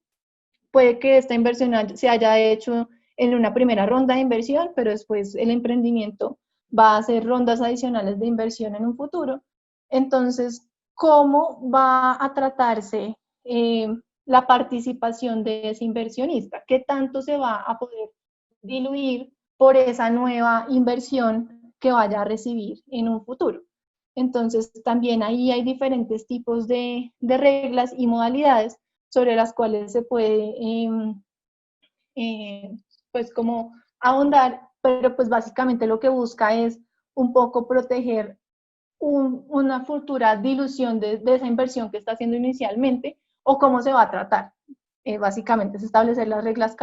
puede que esta inversión se haya hecho en una primera ronda de inversión, pero después el emprendimiento va a hacer rondas adicionales de inversión en un futuro. Entonces, ¿cómo va a tratarse la participación de ese inversionista? ¿Qué tanto se va a poder diluir por esa nueva inversión que vaya a recibir en un futuro? Entonces, también ahí hay diferentes tipos de reglas y modalidades sobre las cuales se puede, eh, pues, como ahondar, pero pues básicamente lo que busca es un poco proteger una futura dilución de esa inversión que está haciendo inicialmente o cómo se va a tratar. Básicamente es establecer las reglas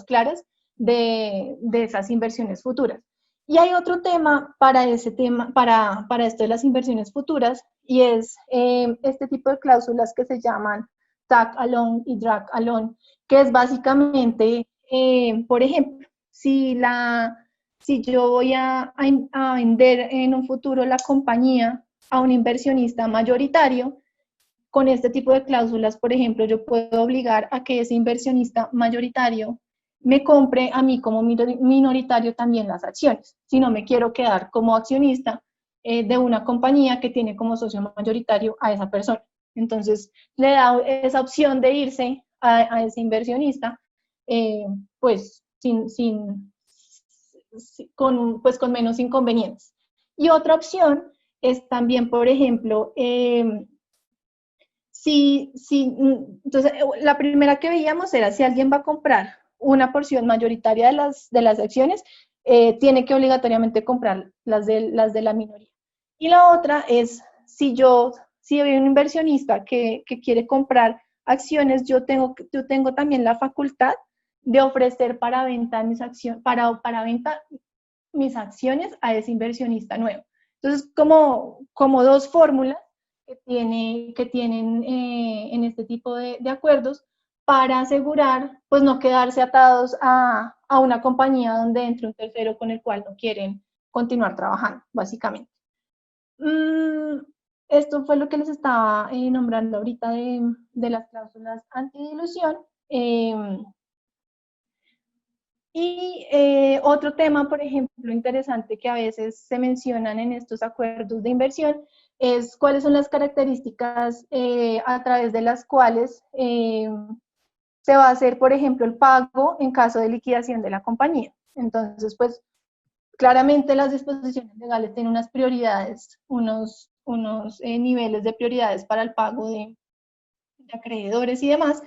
claras de esas inversiones futuras. Y hay otro tema para ese tema, para esto de las inversiones futuras, y es este tipo de cláusulas que se llaman tag along y drag along, que es básicamente, por ejemplo, si yo voy a vender en un futuro la compañía a un inversionista mayoritario, con este tipo de cláusulas, por ejemplo, yo puedo obligar a que ese inversionista mayoritario me compre a mí como minoritario también las acciones, si no me quiero quedar como accionista de una compañía que tiene como socio mayoritario a esa persona. Entonces, le da esa opción de irse a ese inversionista, pues, pues, con menos inconvenientes. Y otra opción es también, por ejemplo, entonces, la primera que veíamos era si alguien va a comprar una porción mayoritaria de las acciones, tiene que obligatoriamente comprar las de la minoría. Y la otra es si hay un inversionista que quiere comprar acciones, yo tengo también la facultad de ofrecer para venta para venta mis acciones a ese inversionista nuevo. Entonces, como dos fórmulas que tienen en este tipo de acuerdos para asegurar, pues no quedarse atados a una compañía donde entre un tercero con el cual no quieren continuar trabajando, básicamente. Esto fue lo que les estaba nombrando ahorita de las cláusulas antidilución. Otro tema, por ejemplo, interesante que a veces se mencionan en estos acuerdos de inversión es cuáles son las características a través de las cuales se va a hacer, por ejemplo, el pago en caso de liquidación de la compañía. Entonces, pues, claramente las disposiciones legales tienen unas prioridades, unos niveles de prioridades para el pago de acreedores y demás,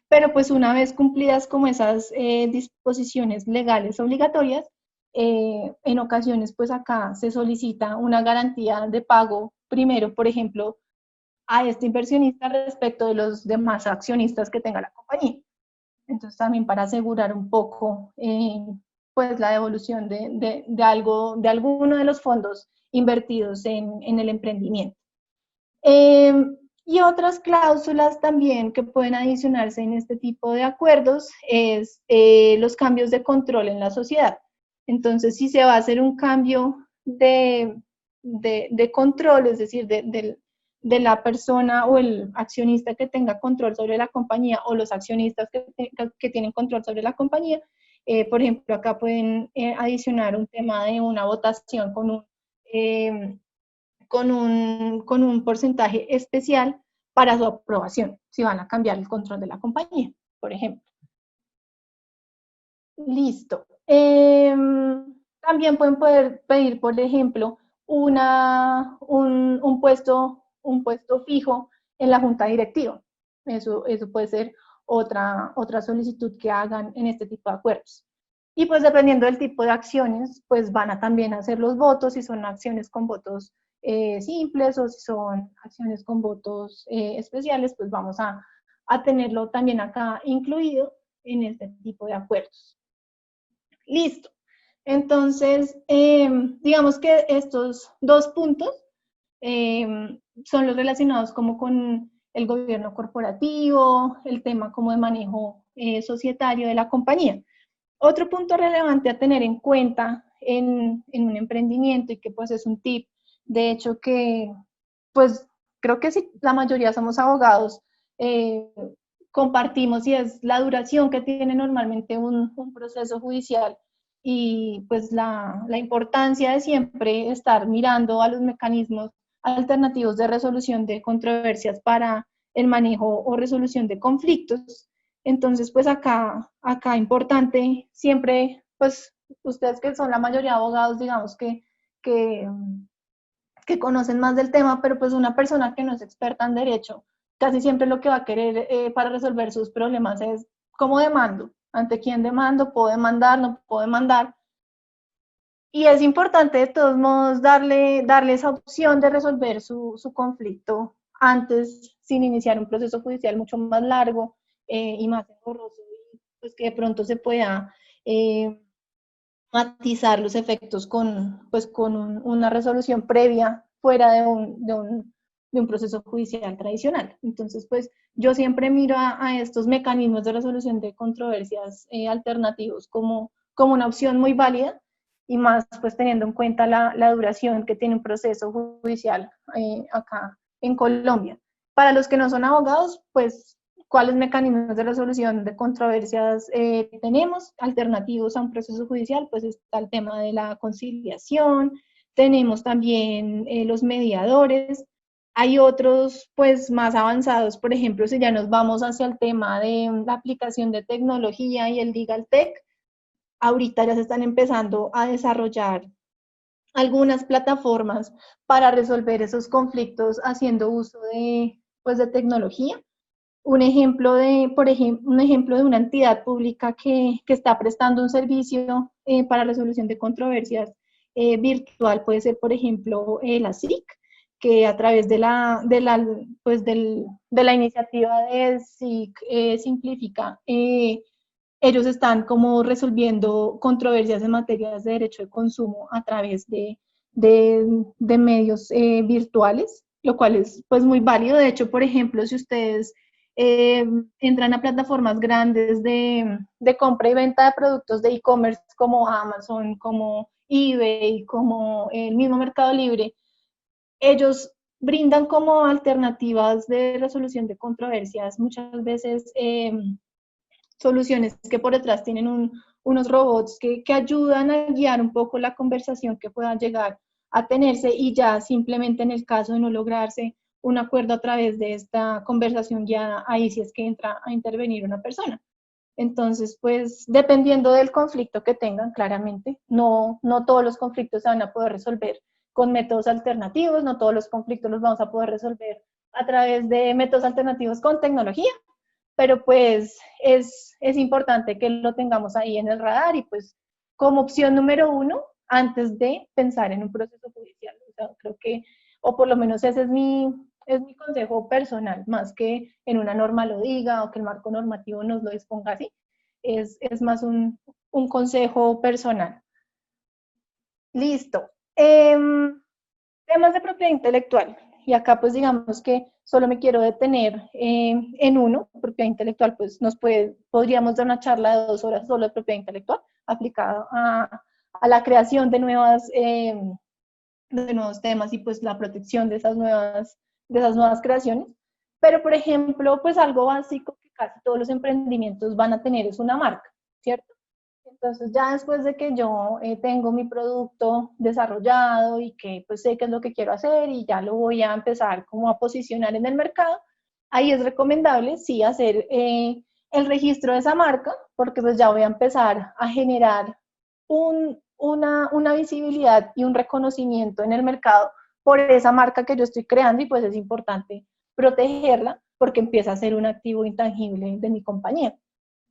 pero pues una vez cumplidas como esas disposiciones legales obligatorias, en ocasiones pues acá se solicita una garantía de pago primero, por ejemplo, a este inversionista respecto de los demás accionistas que tenga la compañía. Entonces también para asegurar un poco pues la devolución de alguno de los fondos invertidos en el emprendimiento. Y otras cláusulas también que pueden adicionarse en este tipo de acuerdos es los cambios de control en la sociedad. Entonces, si se va a hacer un cambio de control, es decir, de la persona o el accionista que tenga control sobre la compañía o los accionistas que tienen control sobre la compañía, por ejemplo, acá pueden adicionar un tema de una votación con un porcentaje especial para su aprobación, si van a cambiar el control de la compañía, por ejemplo. Listo. También pueden poder pedir, por ejemplo, un puesto fijo en la junta directiva. Eso puede ser otra solicitud que hagan en este tipo de acuerdos. Y pues dependiendo del tipo de acciones, pues van a también hacer los votos, si son acciones con votos simples o si son acciones con votos especiales, pues vamos a tenerlo también acá incluido en este tipo de acuerdos. Listo. Entonces, digamos que estos dos puntos son los relacionados como con el gobierno corporativo, el tema como de manejo societario de la compañía. Otro punto relevante a tener en cuenta en un emprendimiento y que pues es un tip, de hecho que pues creo que si la mayoría somos abogados, compartimos y es la duración que tiene normalmente un proceso judicial y pues la importancia de siempre estar mirando a los mecanismos alternativos de resolución de controversias para el manejo o resolución de conflictos. Entonces, pues acá importante siempre, pues ustedes que son la mayoría de abogados, digamos que, que conocen más del tema, pero pues una persona que no es experta en derecho, casi siempre lo que va a querer para resolver sus problemas es ¿cómo demando? ¿Ante quién demando? ¿Puedo demandar? ¿No puedo demandar? Y es importante de todos modos darle esa opción de resolver su conflicto antes, sin iniciar un proceso judicial mucho más largo y más engorroso, y pues que de pronto se pueda matizar los efectos con una resolución previa fuera de un proceso judicial tradicional. Entonces, pues yo siempre miro a estos mecanismos de resolución de controversias alternativos como una opción muy válida y más pues teniendo en cuenta la duración que tiene un proceso judicial acá en Colombia. Para los que no son abogados, pues cuáles mecanismos de resolución de controversias tenemos, alternativos a un proceso judicial, pues está el tema de la conciliación, tenemos también los mediadores, hay otros pues más avanzados, por ejemplo, si ya nos vamos hacia el tema de la aplicación de tecnología y el Legal Tech, ahorita ya se están empezando a desarrollar algunas plataformas para resolver esos conflictos haciendo uso pues, de tecnología. Un ejemplo de una entidad pública que está prestando un servicio para resolución de controversias virtual puede ser, por ejemplo, la SIC, que a través de la iniciativa de SIC Simplifica, ellos están como resolviendo controversias en materias de derecho de consumo a través de medios virtuales, lo cual es pues muy válido. De hecho, por ejemplo, si ustedes entran a plataformas grandes de compra y venta de productos de e-commerce como Amazon, como eBay, como el mismo Mercado Libre. Ellos brindan como alternativas de resolución de controversias, muchas veces soluciones que por detrás tienen unos robots que ayudan a guiar un poco la conversación que pueda llegar a tenerse, y ya simplemente en el caso de no lograrse un acuerdo a través de esta conversación guiada, ahí sí es que entra a intervenir una persona. Entonces, pues, dependiendo del conflicto que tengan, claramente, no todos los conflictos se van a poder resolver con métodos alternativos, no todos los conflictos los vamos a poder resolver a través de métodos alternativos con tecnología, pero pues es importante que lo tengamos ahí en el radar y pues como opción número uno antes de pensar en un proceso judicial. O sea, creo que, o por lo menos ese es mi consejo personal, más que en una norma lo diga o que el marco normativo nos lo disponga así, es más un consejo personal. Listo. Temas de propiedad intelectual. Y acá pues digamos que solo me quiero detener en uno. Propiedad intelectual, pues podríamos dar una charla de 2 horas solo de propiedad intelectual aplicada a la creación de nuevos temas y pues la protección de esas nuevas creaciones. Pero por ejemplo, pues algo básico que casi todos los emprendimientos van a tener es una marca, ¿cierto? Entonces ya después de que yo tengo mi producto desarrollado y que pues sé qué es lo que quiero hacer y ya lo voy a empezar como a posicionar en el mercado, ahí es recomendable sí hacer el registro de esa marca, porque pues ya voy a empezar a generar una visibilidad y un reconocimiento en el mercado por esa marca que yo estoy creando, y pues es importante protegerla porque empieza a ser un activo intangible de mi compañía.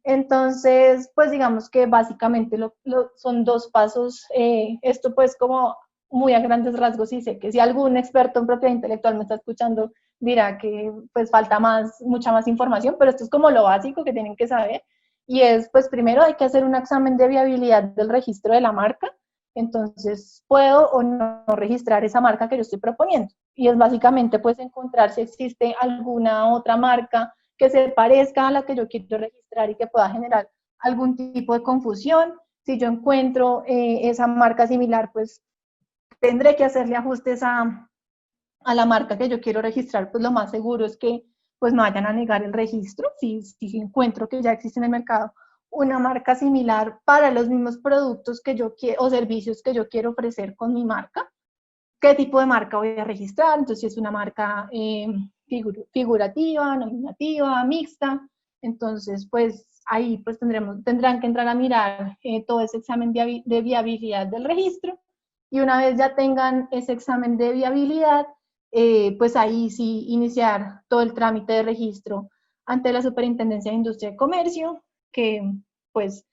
Entonces, pues digamos que básicamente son 2 pasos. Esto pues como muy a grandes rasgos, y sé que si algún experto en propiedad intelectual me está escuchando dirá que pues falta mucha más información, pero esto es como lo básico que tienen que saber. Y es, pues primero hay que hacer un examen de viabilidad del registro de la marca. Entonces, ¿puedo o no registrar esa marca que yo estoy proponiendo? Y es básicamente pues encontrar si existe alguna otra marca que se parezca a la que yo quiero registrar y que pueda generar algún tipo de confusión. Si yo encuentro esa marca similar, pues tendré que hacerle ajustes a la marca que yo quiero registrar. Pues lo más seguro es que pues no vayan a negar el registro si encuentro que ya existe en el mercado una marca similar para los mismos productos que yo quiero o servicios que yo quiero ofrecer con mi marca. ¿Qué tipo de marca voy a registrar? Entonces, si es una marca figurativa, nominativa, mixta, entonces, pues ahí pues tendrán que entrar a mirar todo ese examen de viabilidad del registro, y una vez ya tengan ese examen de viabilidad, pues ahí sí iniciar todo el trámite de registro ante la Superintendencia de Industria y Comercio, que pues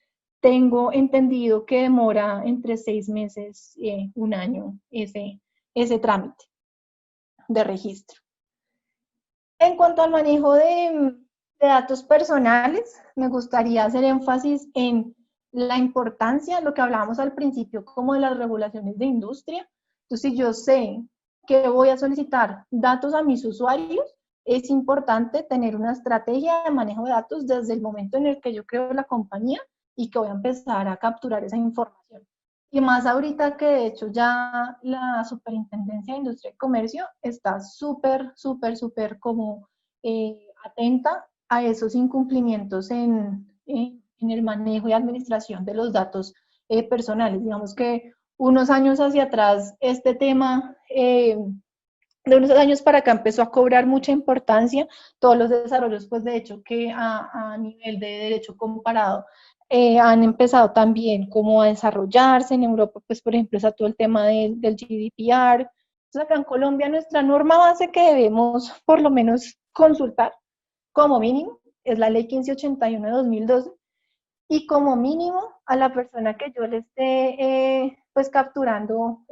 tengo entendido que demora entre 6 meses y un año ese trámite de registro. En cuanto al manejo de datos personales, me gustaría hacer énfasis en la importancia, lo que hablábamos al principio, como de las regulaciones de industria. Entonces, si yo sé que voy a solicitar datos a mis usuarios, es importante tener una estrategia de manejo de datos desde el momento en el que yo creo la compañía y que voy a empezar a capturar esa información. Y más ahorita que de hecho ya la Superintendencia de Industria y Comercio está súper como atenta a esos incumplimientos en el manejo y administración de los datos personales. Digamos que unos años hacia atrás este tema, de unos años para acá empezó a cobrar mucha importancia. Todos los desarrollos, pues de hecho que a nivel de derecho comparado han empezado también como a desarrollarse. En Europa, pues por ejemplo, está todo el tema del GDPR. Entonces acá en Colombia nuestra norma base que debemos por lo menos consultar como mínimo es la ley 1581 de 2012, y como mínimo a la persona que yo le esté pues capturando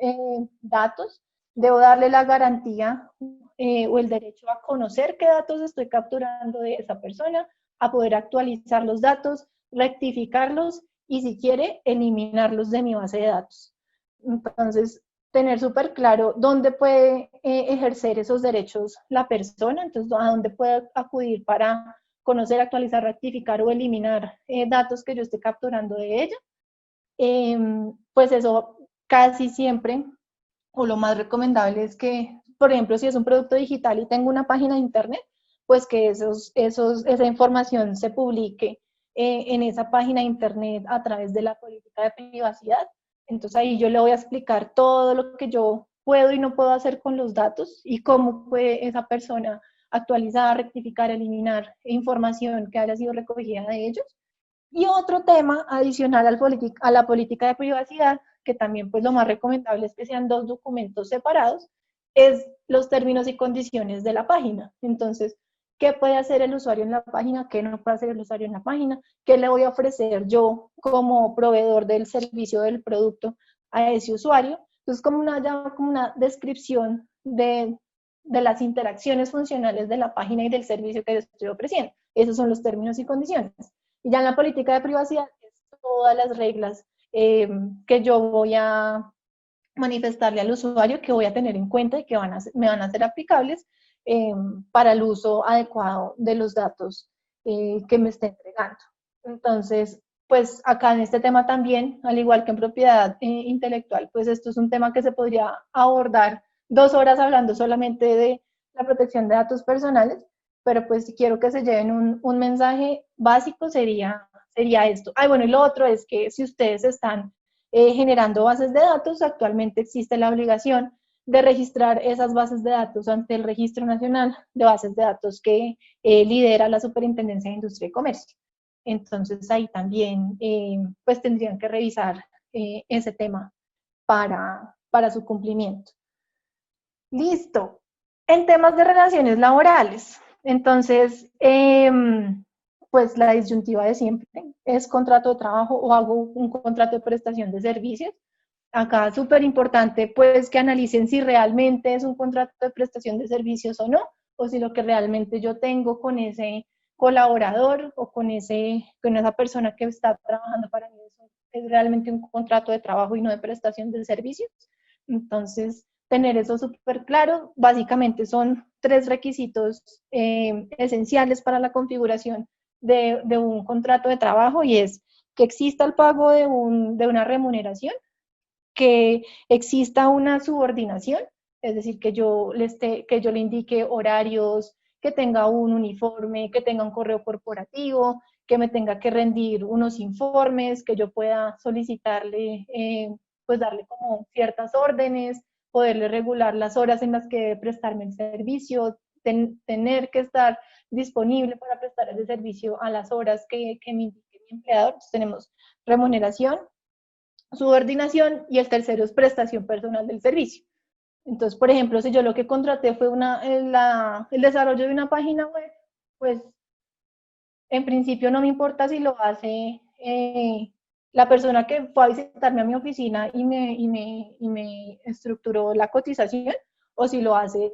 datos, debo darle la garantía o el derecho a conocer qué datos estoy capturando de esa persona, a poder actualizar los datos, rectificarlos y si quiere eliminarlos de mi base de datos. Entonces, tener súper claro dónde puede ejercer esos derechos la persona, entonces a dónde puede acudir para conocer, actualizar, rectificar o eliminar datos que yo esté capturando de ella. Pues eso casi siempre, o lo más recomendable es que, por ejemplo, si es un producto digital y tengo una página de internet, pues que esa información se publique en esa página de internet a través de la política de privacidad. Entonces ahí yo le voy a explicar todo lo que yo puedo y no puedo hacer con los datos y cómo puede esa persona actualizar, rectificar, eliminar información que haya sido recogida de ellos. Y otro tema adicional a la política de privacidad, que también pues lo más recomendable es que sean dos documentos separados, es los términos y condiciones de la página. Entonces, ¿qué puede hacer el usuario en la página? ¿Qué no puede hacer el usuario en la página? ¿Qué le voy a ofrecer yo como proveedor del servicio del producto a ese usuario? Entonces, como una descripción de las interacciones funcionales de la página y del servicio que le estoy ofreciendo. Esos son los términos y condiciones. Y ya en la política de privacidad es todas las reglas que yo voy a manifestarle al usuario, que voy a tener en cuenta y que me van a ser aplicables para el uso adecuado de los datos que me esté entregando. Entonces, pues acá en este tema también, al igual que en propiedad intelectual, pues esto es un tema que se podría abordar 2 horas hablando solamente de la protección de datos personales, pero pues si quiero que se lleven un mensaje básico sería esto. Ay, bueno, y lo otro es que si ustedes están generando bases de datos, actualmente existe la obligación de registrar esas bases de datos ante el Registro Nacional de Bases de Datos que lidera la Superintendencia de Industria y Comercio. Entonces ahí también pues tendrían que revisar ese tema para su cumplimiento. Listo. En temas de relaciones laborales, entonces, pues la disyuntiva de siempre es contrato de trabajo o hago un contrato de prestación de servicios. Acá súper importante pues que analicen si realmente es un contrato de prestación de servicios o no, o si lo que realmente yo tengo con ese colaborador o con esa persona que está trabajando para mí es realmente un contrato de trabajo y no de prestación de servicios. Entonces, tener eso súper claro, básicamente son 3 requisitos esenciales para la configuración de un contrato de trabajo y es que exista el pago de una remuneración, que exista una subordinación, es decir, que yo le indique horarios, que tenga un uniforme, que tenga un correo corporativo, que me tenga que rendir unos informes, que yo pueda solicitarle, pues darle como ciertas órdenes, poderle regular las horas en las que debe prestarme el servicio, tener que estar disponible para prestar ese servicio a las horas que me indique mi empleador. Entonces tenemos remuneración, subordinación y el tercero es prestación personal del servicio. Entonces, por ejemplo, si yo lo que contraté fue el desarrollo de una página web, pues en principio no me importa si lo hace la persona que fue a visitarme a mi oficina y me estructuró la cotización o si lo hace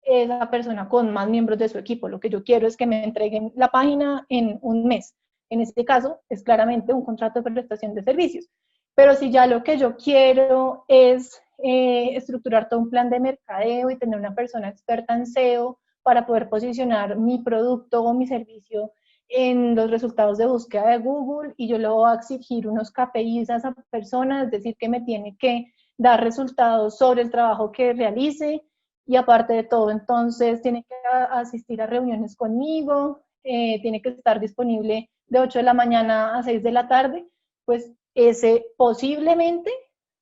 esa persona con más miembros de su equipo. Lo que yo quiero es que me entreguen la página en un mes. En este caso, es claramente un contrato de prestación de servicios. Pero si ya lo que yo quiero es estructurar todo un plan de mercadeo y tener una persona experta en SEO para poder posicionar mi producto o mi servicio en los resultados de búsqueda de Google y yo le voy a exigir unos KPIs a esa persona, es decir, que me tiene que dar resultados sobre el trabajo que realice y aparte de todo, entonces tiene que asistir a reuniones conmigo, tiene que estar disponible de 8 de la mañana a 6 de la tarde, pues ese posiblemente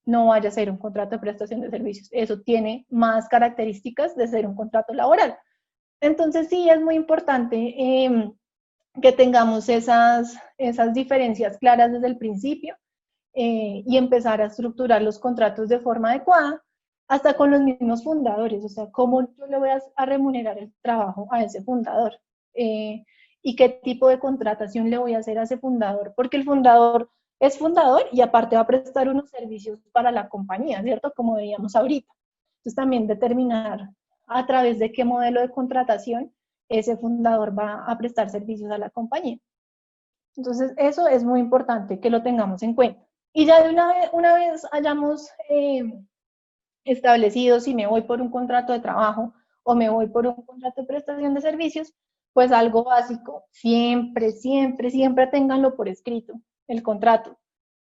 no vaya a ser un contrato de prestación de servicios. Eso tiene más características de ser un contrato laboral. Entonces sí es muy importante que tengamos esas diferencias claras desde el principio y empezar a estructurar los contratos de forma adecuada, hasta con los mismos fundadores, o sea, cómo yo le voy a remunerar el trabajo a ese fundador y qué tipo de contratación le voy a hacer a ese fundador, porque el fundador es fundador y aparte va a prestar unos servicios para la compañía, ¿cierto? Como veíamos ahorita. Entonces también determinar a través de qué modelo de contratación ese fundador va a prestar servicios a la compañía. Entonces eso es muy importante que lo tengamos en cuenta. Y ya de una vez hayamos establecido si me voy por un contrato de trabajo o me voy por un contrato de prestación de servicios, pues algo básico, siempre, siempre, siempre ténganlo por escrito, el contrato.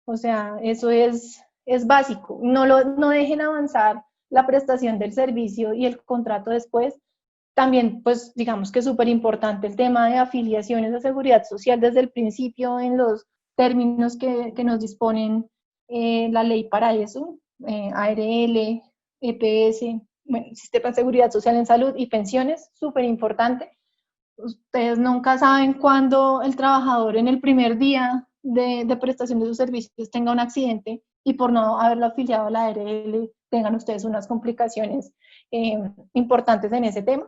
O sea, eso es básico. No dejen avanzar la prestación del servicio y el contrato después. También, pues, digamos que es súper importante el tema de afiliaciones a seguridad social desde el principio en los términos que nos disponen la ley para eso, ARL, EPS, bueno, Sistema de Seguridad Social en Salud y pensiones, súper importante. Ustedes nunca saben cuándo el trabajador en el primer día de prestación de sus servicios tenga un accidente y por no haberlo afiliado a la ARL tengan ustedes unas complicaciones importantes en ese tema.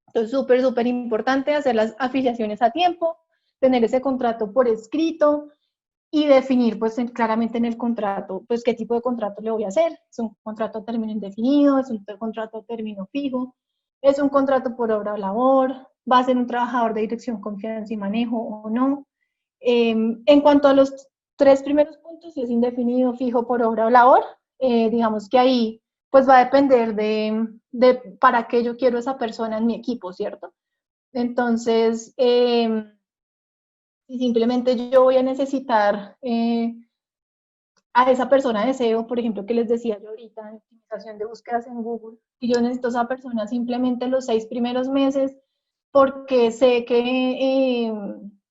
Entonces, súper, súper importante hacer las afiliaciones a tiempo, tener ese contrato por escrito y definir pues claramente en el contrato pues qué tipo de contrato le voy a hacer. ¿Es un contrato a término indefinido? ¿Es un contrato a término fijo? ¿Es un contrato por obra o labor? ¿Va a ser un trabajador de dirección, confianza y manejo o no? En cuanto a los tres primeros puntos, si es indefinido, fijo, por obra o labor, digamos que ahí pues va a depender de para qué yo quiero esa persona en mi equipo, ¿cierto? Entonces, si simplemente yo voy a necesitar a esa persona de SEO, por ejemplo, que les decía yo ahorita, en optimización de búsquedas en Google, y yo necesito a esa persona simplemente los 6 primeros meses porque sé que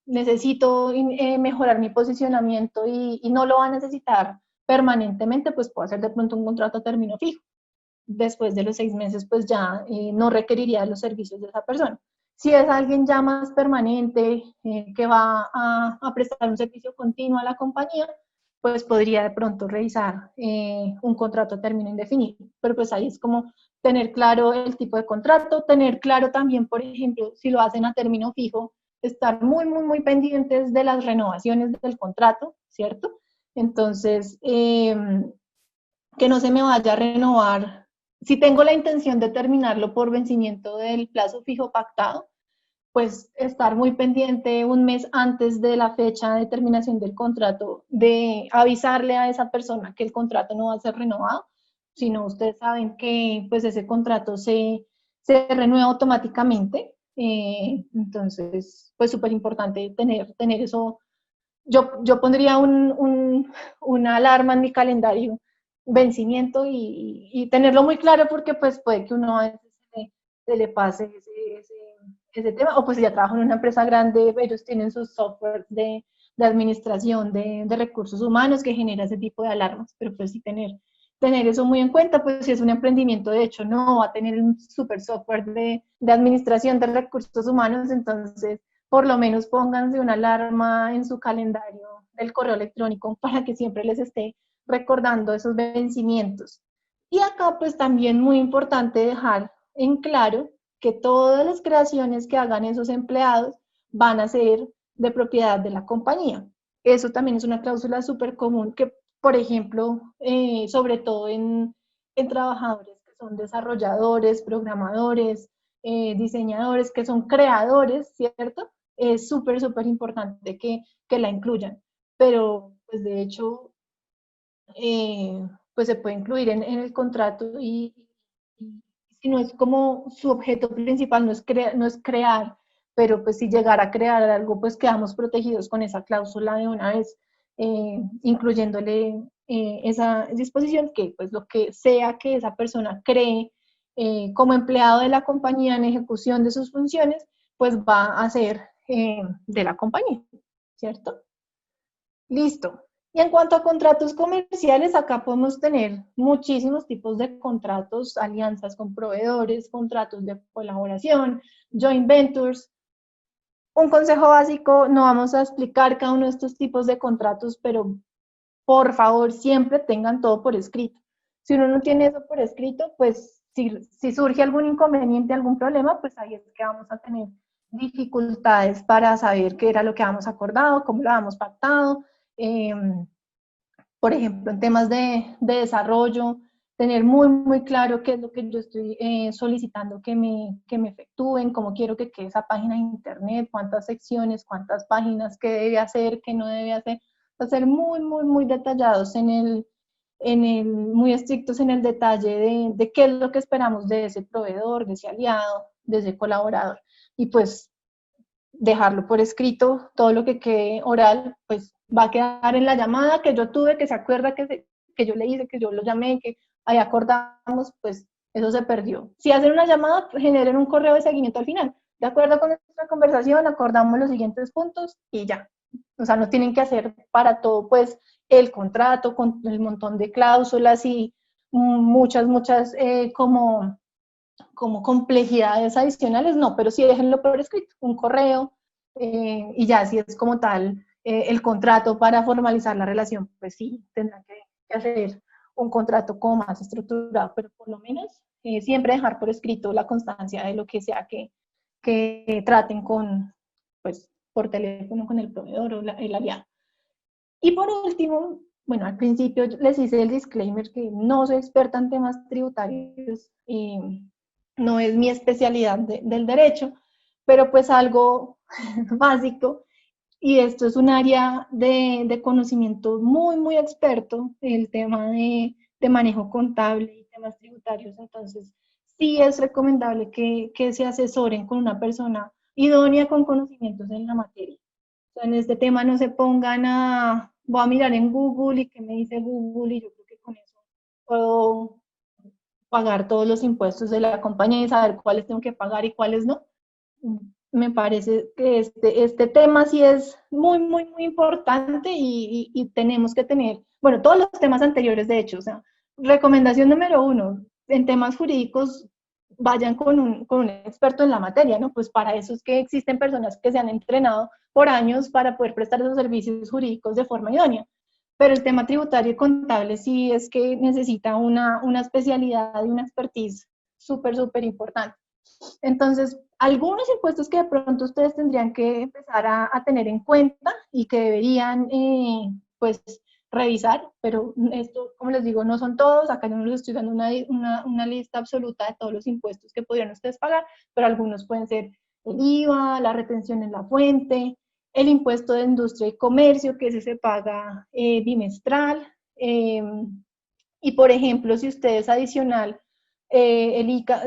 necesito mejorar mi posicionamiento y no lo va a necesitar permanentemente, pues puedo hacer de pronto un contrato a término fijo. Después de los 6 meses, pues ya no requeriría los servicios de esa persona. Si es alguien ya más permanente, que va a prestar un servicio continuo a la compañía, pues podría de pronto revisar un contrato a término indefinido. Pero pues ahí es como tener claro el tipo de contrato, tener claro también, por ejemplo, si lo hacen a término fijo, estar muy, muy, muy pendientes de las renovaciones del contrato, ¿cierto? Entonces, que no se me vaya a renovar. Si tengo la intención de terminarlo por vencimiento del plazo fijo pactado, pues estar muy pendiente un mes antes de la fecha de terminación del contrato, de avisarle a esa persona que el contrato no va a ser renovado, sino ustedes saben que pues ese contrato se renueva automáticamente. Entonces, pues súper importante tener eso. Yo pondría una alarma en mi calendario, vencimiento y tenerlo muy claro porque pues puede que uno a veces se le pase ese tema, o pues si ya trabajo en una empresa grande, ellos tienen sus softwares de administración de recursos humanos que genera ese tipo de alarmas, pero pues sí tener eso muy en cuenta, pues si es un emprendimiento, de hecho, no va a tener un super software de administración de recursos humanos, entonces por lo menos pónganse una alarma en su calendario del correo electrónico para que siempre les esté recordando esos vencimientos. Y acá pues también muy importante dejar en claro que todas las creaciones que hagan esos empleados van a ser de propiedad de la compañía. Eso también es una cláusula súper común que, por ejemplo, sobre todo en trabajadores que son desarrolladores, programadores, diseñadores, que son creadores, ¿cierto? Es súper, súper importante que la incluyan. Pero, pues de hecho, pues se puede incluir en el contrato y si no es como su objeto principal, no es crear, pero pues si llegar a crear algo, pues quedamos protegidos con esa cláusula de una vez, incluyéndole esa disposición que pues lo que sea que esa persona cree como empleado de la compañía en ejecución de sus funciones, pues va a ser de la compañía, ¿cierto? Listo. Y en cuanto a contratos comerciales, acá podemos tener muchísimos tipos de contratos, alianzas con proveedores, contratos de colaboración, joint ventures. Un consejo básico, no vamos a explicar cada uno de estos tipos de contratos, pero por favor siempre tengan todo por escrito. Si uno no tiene eso por escrito, pues si surge algún inconveniente, algún problema, pues ahí es que vamos a tener dificultades para saber qué era lo que habíamos acordado, cómo lo habíamos pactado. Eh, por ejemplo, en temas de desarrollo, tener muy, muy claro qué es lo que yo estoy solicitando que me efectúen, cómo quiero que quede esa página de internet, cuántas secciones, cuántas páginas, qué debe hacer, qué no debe hacer. Ser muy, muy, muy detallados muy estrictos en el detalle de qué es lo que esperamos de ese proveedor, de ese aliado, de ese colaborador. Y pues dejarlo por escrito, todo lo que quede oral, pues va a quedar en la llamada que yo tuve, que se acuerda que yo le hice, que yo lo llamé, que ahí acordamos, pues eso se perdió. Si hacen una llamada, pues, generen un correo de seguimiento al final. De acuerdo con nuestra conversación, acordamos los siguientes puntos y ya. O sea, no tienen que hacer para todo, pues, el contrato con el montón de cláusulas y muchas, como complejidades adicionales, no, pero sí déjenlo por escrito, un correo, y ya si es como tal el contrato para formalizar la relación, pues sí, tendrán que hacer un contrato como más estructurado, pero por lo menos siempre dejar por escrito la constancia de lo que sea que traten con, pues, por teléfono con el proveedor o el aliado. Y por último, bueno, al principio les hice el disclaimer que no soy experta en temas tributarios, no es mi especialidad del derecho, pero pues algo básico, y esto es un área de conocimiento muy experto, el tema de manejo contable y temas tributarios, entonces sí es recomendable que se asesoren con una persona idónea con conocimientos en la materia. En este tema no se pongan voy a mirar en Google y qué me dice Google y yo creo que con eso puedo pagar todos los impuestos de la compañía y saber cuáles tengo que pagar y cuáles no. Me parece que este tema sí es muy importante y tenemos que tener, bueno, todos los temas anteriores de hecho, o sea, recomendación número uno, en temas jurídicos vayan con un experto en la materia, ¿no? Pues para eso es que existen personas que se han entrenado por años para poder prestar esos servicios jurídicos de forma idónea. Pero el tema tributario y contable sí es que necesita una especialidad y una expertise súper importante. Entonces, algunos impuestos que de pronto ustedes tendrían que empezar a tener en cuenta y que deberían, pues, revisar, pero esto, como les digo, no son todos, acá yo no les estoy dando una lista absoluta de todos los impuestos que podrían ustedes pagar, pero algunos pueden ser el IVA, la retención en la fuente, el impuesto de industria y comercio, que ese se paga bimestral, y por ejemplo, si ustedes adicional, el ICA,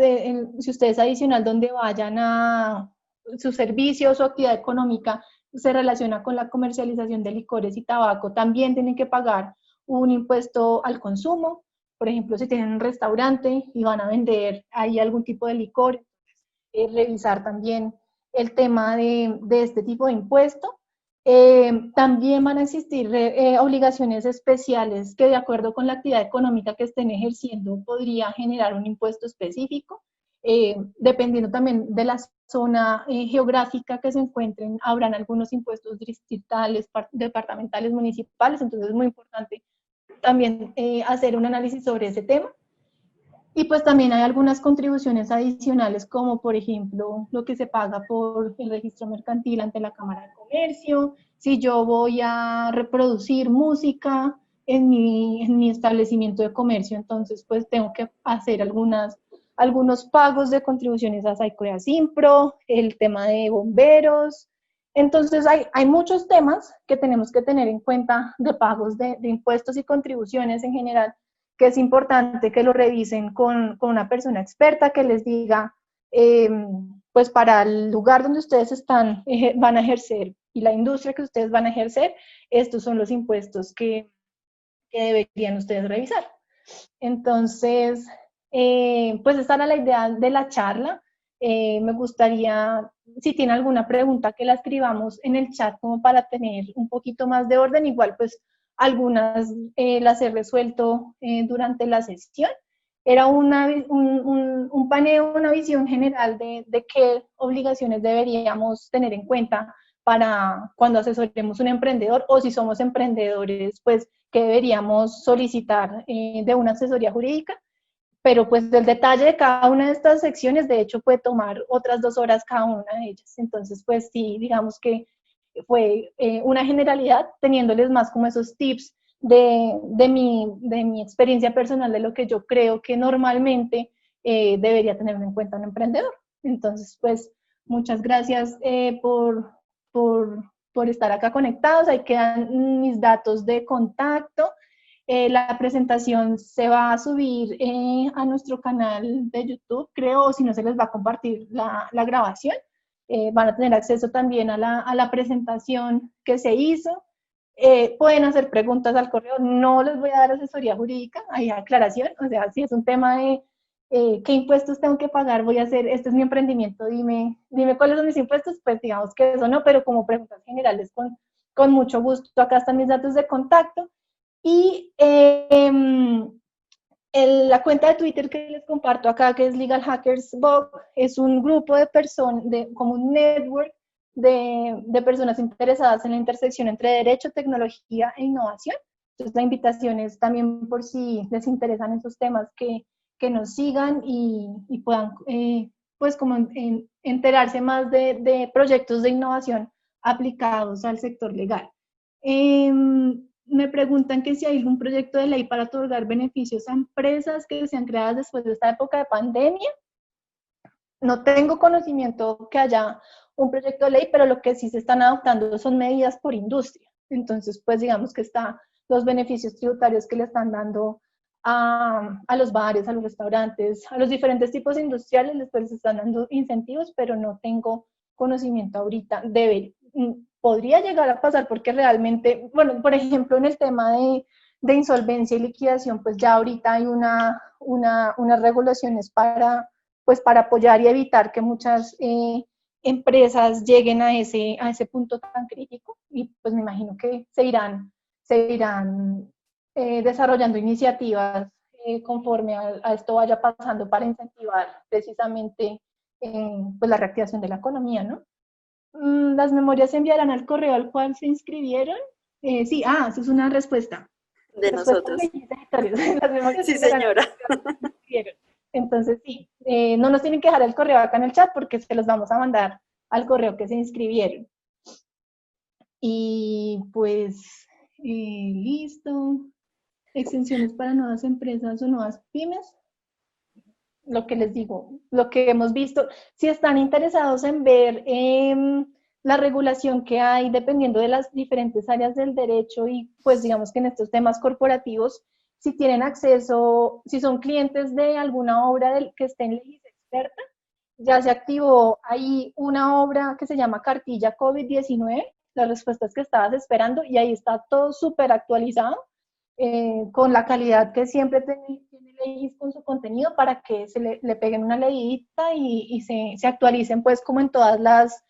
si ustedes adicional donde vayan a sus servicios o actividad económica se relaciona con la comercialización de licores y tabaco, también tienen que pagar un impuesto al consumo. Por ejemplo, si tienen un restaurante y van a vender ahí algún tipo de licor, revisar también el tema de este tipo de impuesto. También van a existir obligaciones especiales que de acuerdo con la actividad económica que estén ejerciendo podría generar un impuesto específico. Dependiendo también de la zona geográfica que se encuentren, habrán algunos impuestos distritales, departamentales, municipales, entonces es muy importante también hacer un análisis sobre ese tema. Y pues también hay algunas contribuciones adicionales, como por ejemplo lo que se paga por el registro mercantil ante la Cámara de Comercio, si yo voy a reproducir música en mi establecimiento de comercio, entonces pues tengo que hacer algunos pagos de contribuciones a SAICO y a SIMPRO, el tema de bomberos. Entonces hay muchos temas que tenemos que tener en cuenta de pagos de impuestos y contribuciones en general, que es importante que lo revisen con una persona experta que les diga, pues para el lugar donde ustedes van a ejercer y la industria que ustedes van a ejercer, estos son los impuestos que deberían ustedes revisar. Entonces, pues esta era la idea de la charla. Me gustaría, si tiene alguna pregunta, que la escribamos en el chat como para tener un poquito más de orden. Igual, pues algunas las he resuelto durante la sesión. Era un paneo, una visión general de qué obligaciones deberíamos tener en cuenta para cuando asesoremos un emprendedor, o si somos emprendedores, pues que deberíamos solicitar de una asesoría jurídica, pero pues el detalle de cada una de estas secciones de hecho puede tomar otras 2 horas cada una de ellas. Entonces pues sí, digamos que fue una generalidad, teniéndoles más como esos tips de mi experiencia personal, de lo que yo creo que normalmente debería tener en cuenta un emprendedor. Entonces pues muchas gracias por estar acá conectados. Ahí quedan mis datos de contacto. La presentación se va a subir a nuestro canal de YouTube, creo, o si no se les va a compartir la grabación. Van a tener acceso también a la presentación que se hizo. Pueden hacer preguntas al correo, no les voy a dar asesoría jurídica, hay aclaración, o sea, si es un tema de qué impuestos tengo que pagar, voy a hacer, este es mi emprendimiento, dime cuáles son mis impuestos, pues digamos que eso no, pero como preguntas generales con mucho gusto, acá están mis datos de contacto. Y la cuenta de Twitter que les comparto acá, que es Legal Hackers Blog, es un grupo de personas, como un network de personas interesadas en la intersección entre derecho, tecnología e innovación. Entonces la invitación es también por si les interesan esos temas que nos sigan y puedan pues como enterarse más de proyectos de innovación aplicados al sector legal. Me preguntan que si hay algún proyecto de ley para otorgar beneficios a empresas que sean creadas después de esta época de pandemia. No tengo conocimiento que haya un proyecto de ley, pero lo que sí se están adoptando son medidas por industria. Entonces, pues digamos que están los beneficios tributarios que le están dando a los bares, a los restaurantes, a los diferentes tipos industriales, les están dando incentivos, pero no tengo conocimiento ahorita. Podría llegar a pasar porque realmente, bueno, por ejemplo, en el tema de insolvencia y liquidación, pues ya ahorita hay unas regulaciones para apoyar y evitar que muchas empresas lleguen a ese punto tan crítico, y pues me imagino que se irán desarrollando iniciativas conforme a esto vaya pasando para incentivar precisamente pues la reactivación de la economía, ¿no? Las memorias se enviarán al correo al cual se inscribieron. Sí, esa es una respuesta. De nosotros. Las memorias Sí, señora. Entonces, sí, no nos tienen que dejar el correo acá en el chat porque se los vamos a mandar al correo que se inscribieron. Y pues, listo. Exenciones para nuevas empresas o nuevas pymes. Lo que les digo, lo que hemos visto, si están interesados en ver la regulación que hay dependiendo de las diferentes áreas del derecho y pues digamos que en estos temas corporativos, si tienen acceso, si son clientes de alguna obra que esté en Legis Experta, ya se activó ahí una obra que se llama Cartilla COVID-19, las respuestas que estabas esperando, y ahí está todo súper actualizado, con la calidad que siempre tiene Legis con su contenido, para que se le peguen una leidita y se actualicen pues como en todas las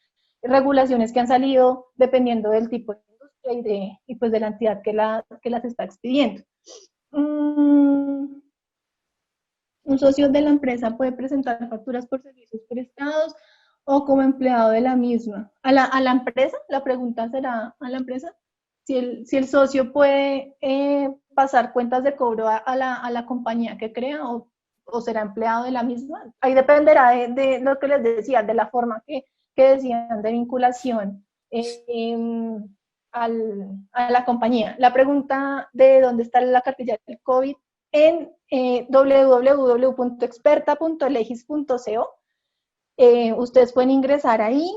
regulaciones que han salido dependiendo del tipo de industria y pues de la entidad que las está expidiendo. Un socio de la empresa puede presentar facturas por servicios prestados o como empleado de la misma. ¿A la empresa? La pregunta será a la empresa. Si el socio puede pasar cuentas de cobro a la compañía que crea o será empleado de la misma. Ahí dependerá de lo que les decía, de la forma que decían de vinculación a la compañía. La pregunta de dónde está la cartilla del COVID en www.experta.legis.co. Ustedes pueden ingresar ahí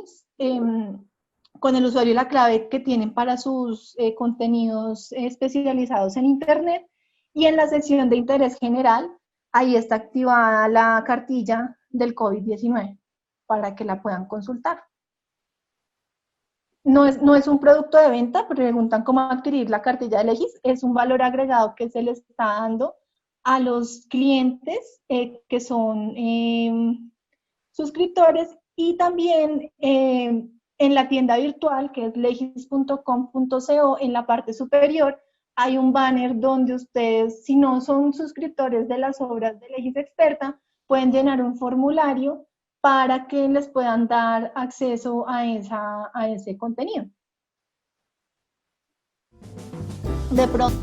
con el usuario y la clave que tienen para sus contenidos especializados en Internet, y en la sección de interés general, ahí está activada la cartilla del COVID-19 para que la puedan consultar. No es un producto de venta, preguntan cómo adquirir la cartilla de Legis, es un valor agregado que se les está dando a los clientes que son suscriptores, y también en la tienda virtual que es legis.com.co, en la parte superior hay un banner donde ustedes, si no son suscriptores de las obras de Legis Experta, pueden llenar un formulario para que les puedan dar acceso a ese contenido. De pronto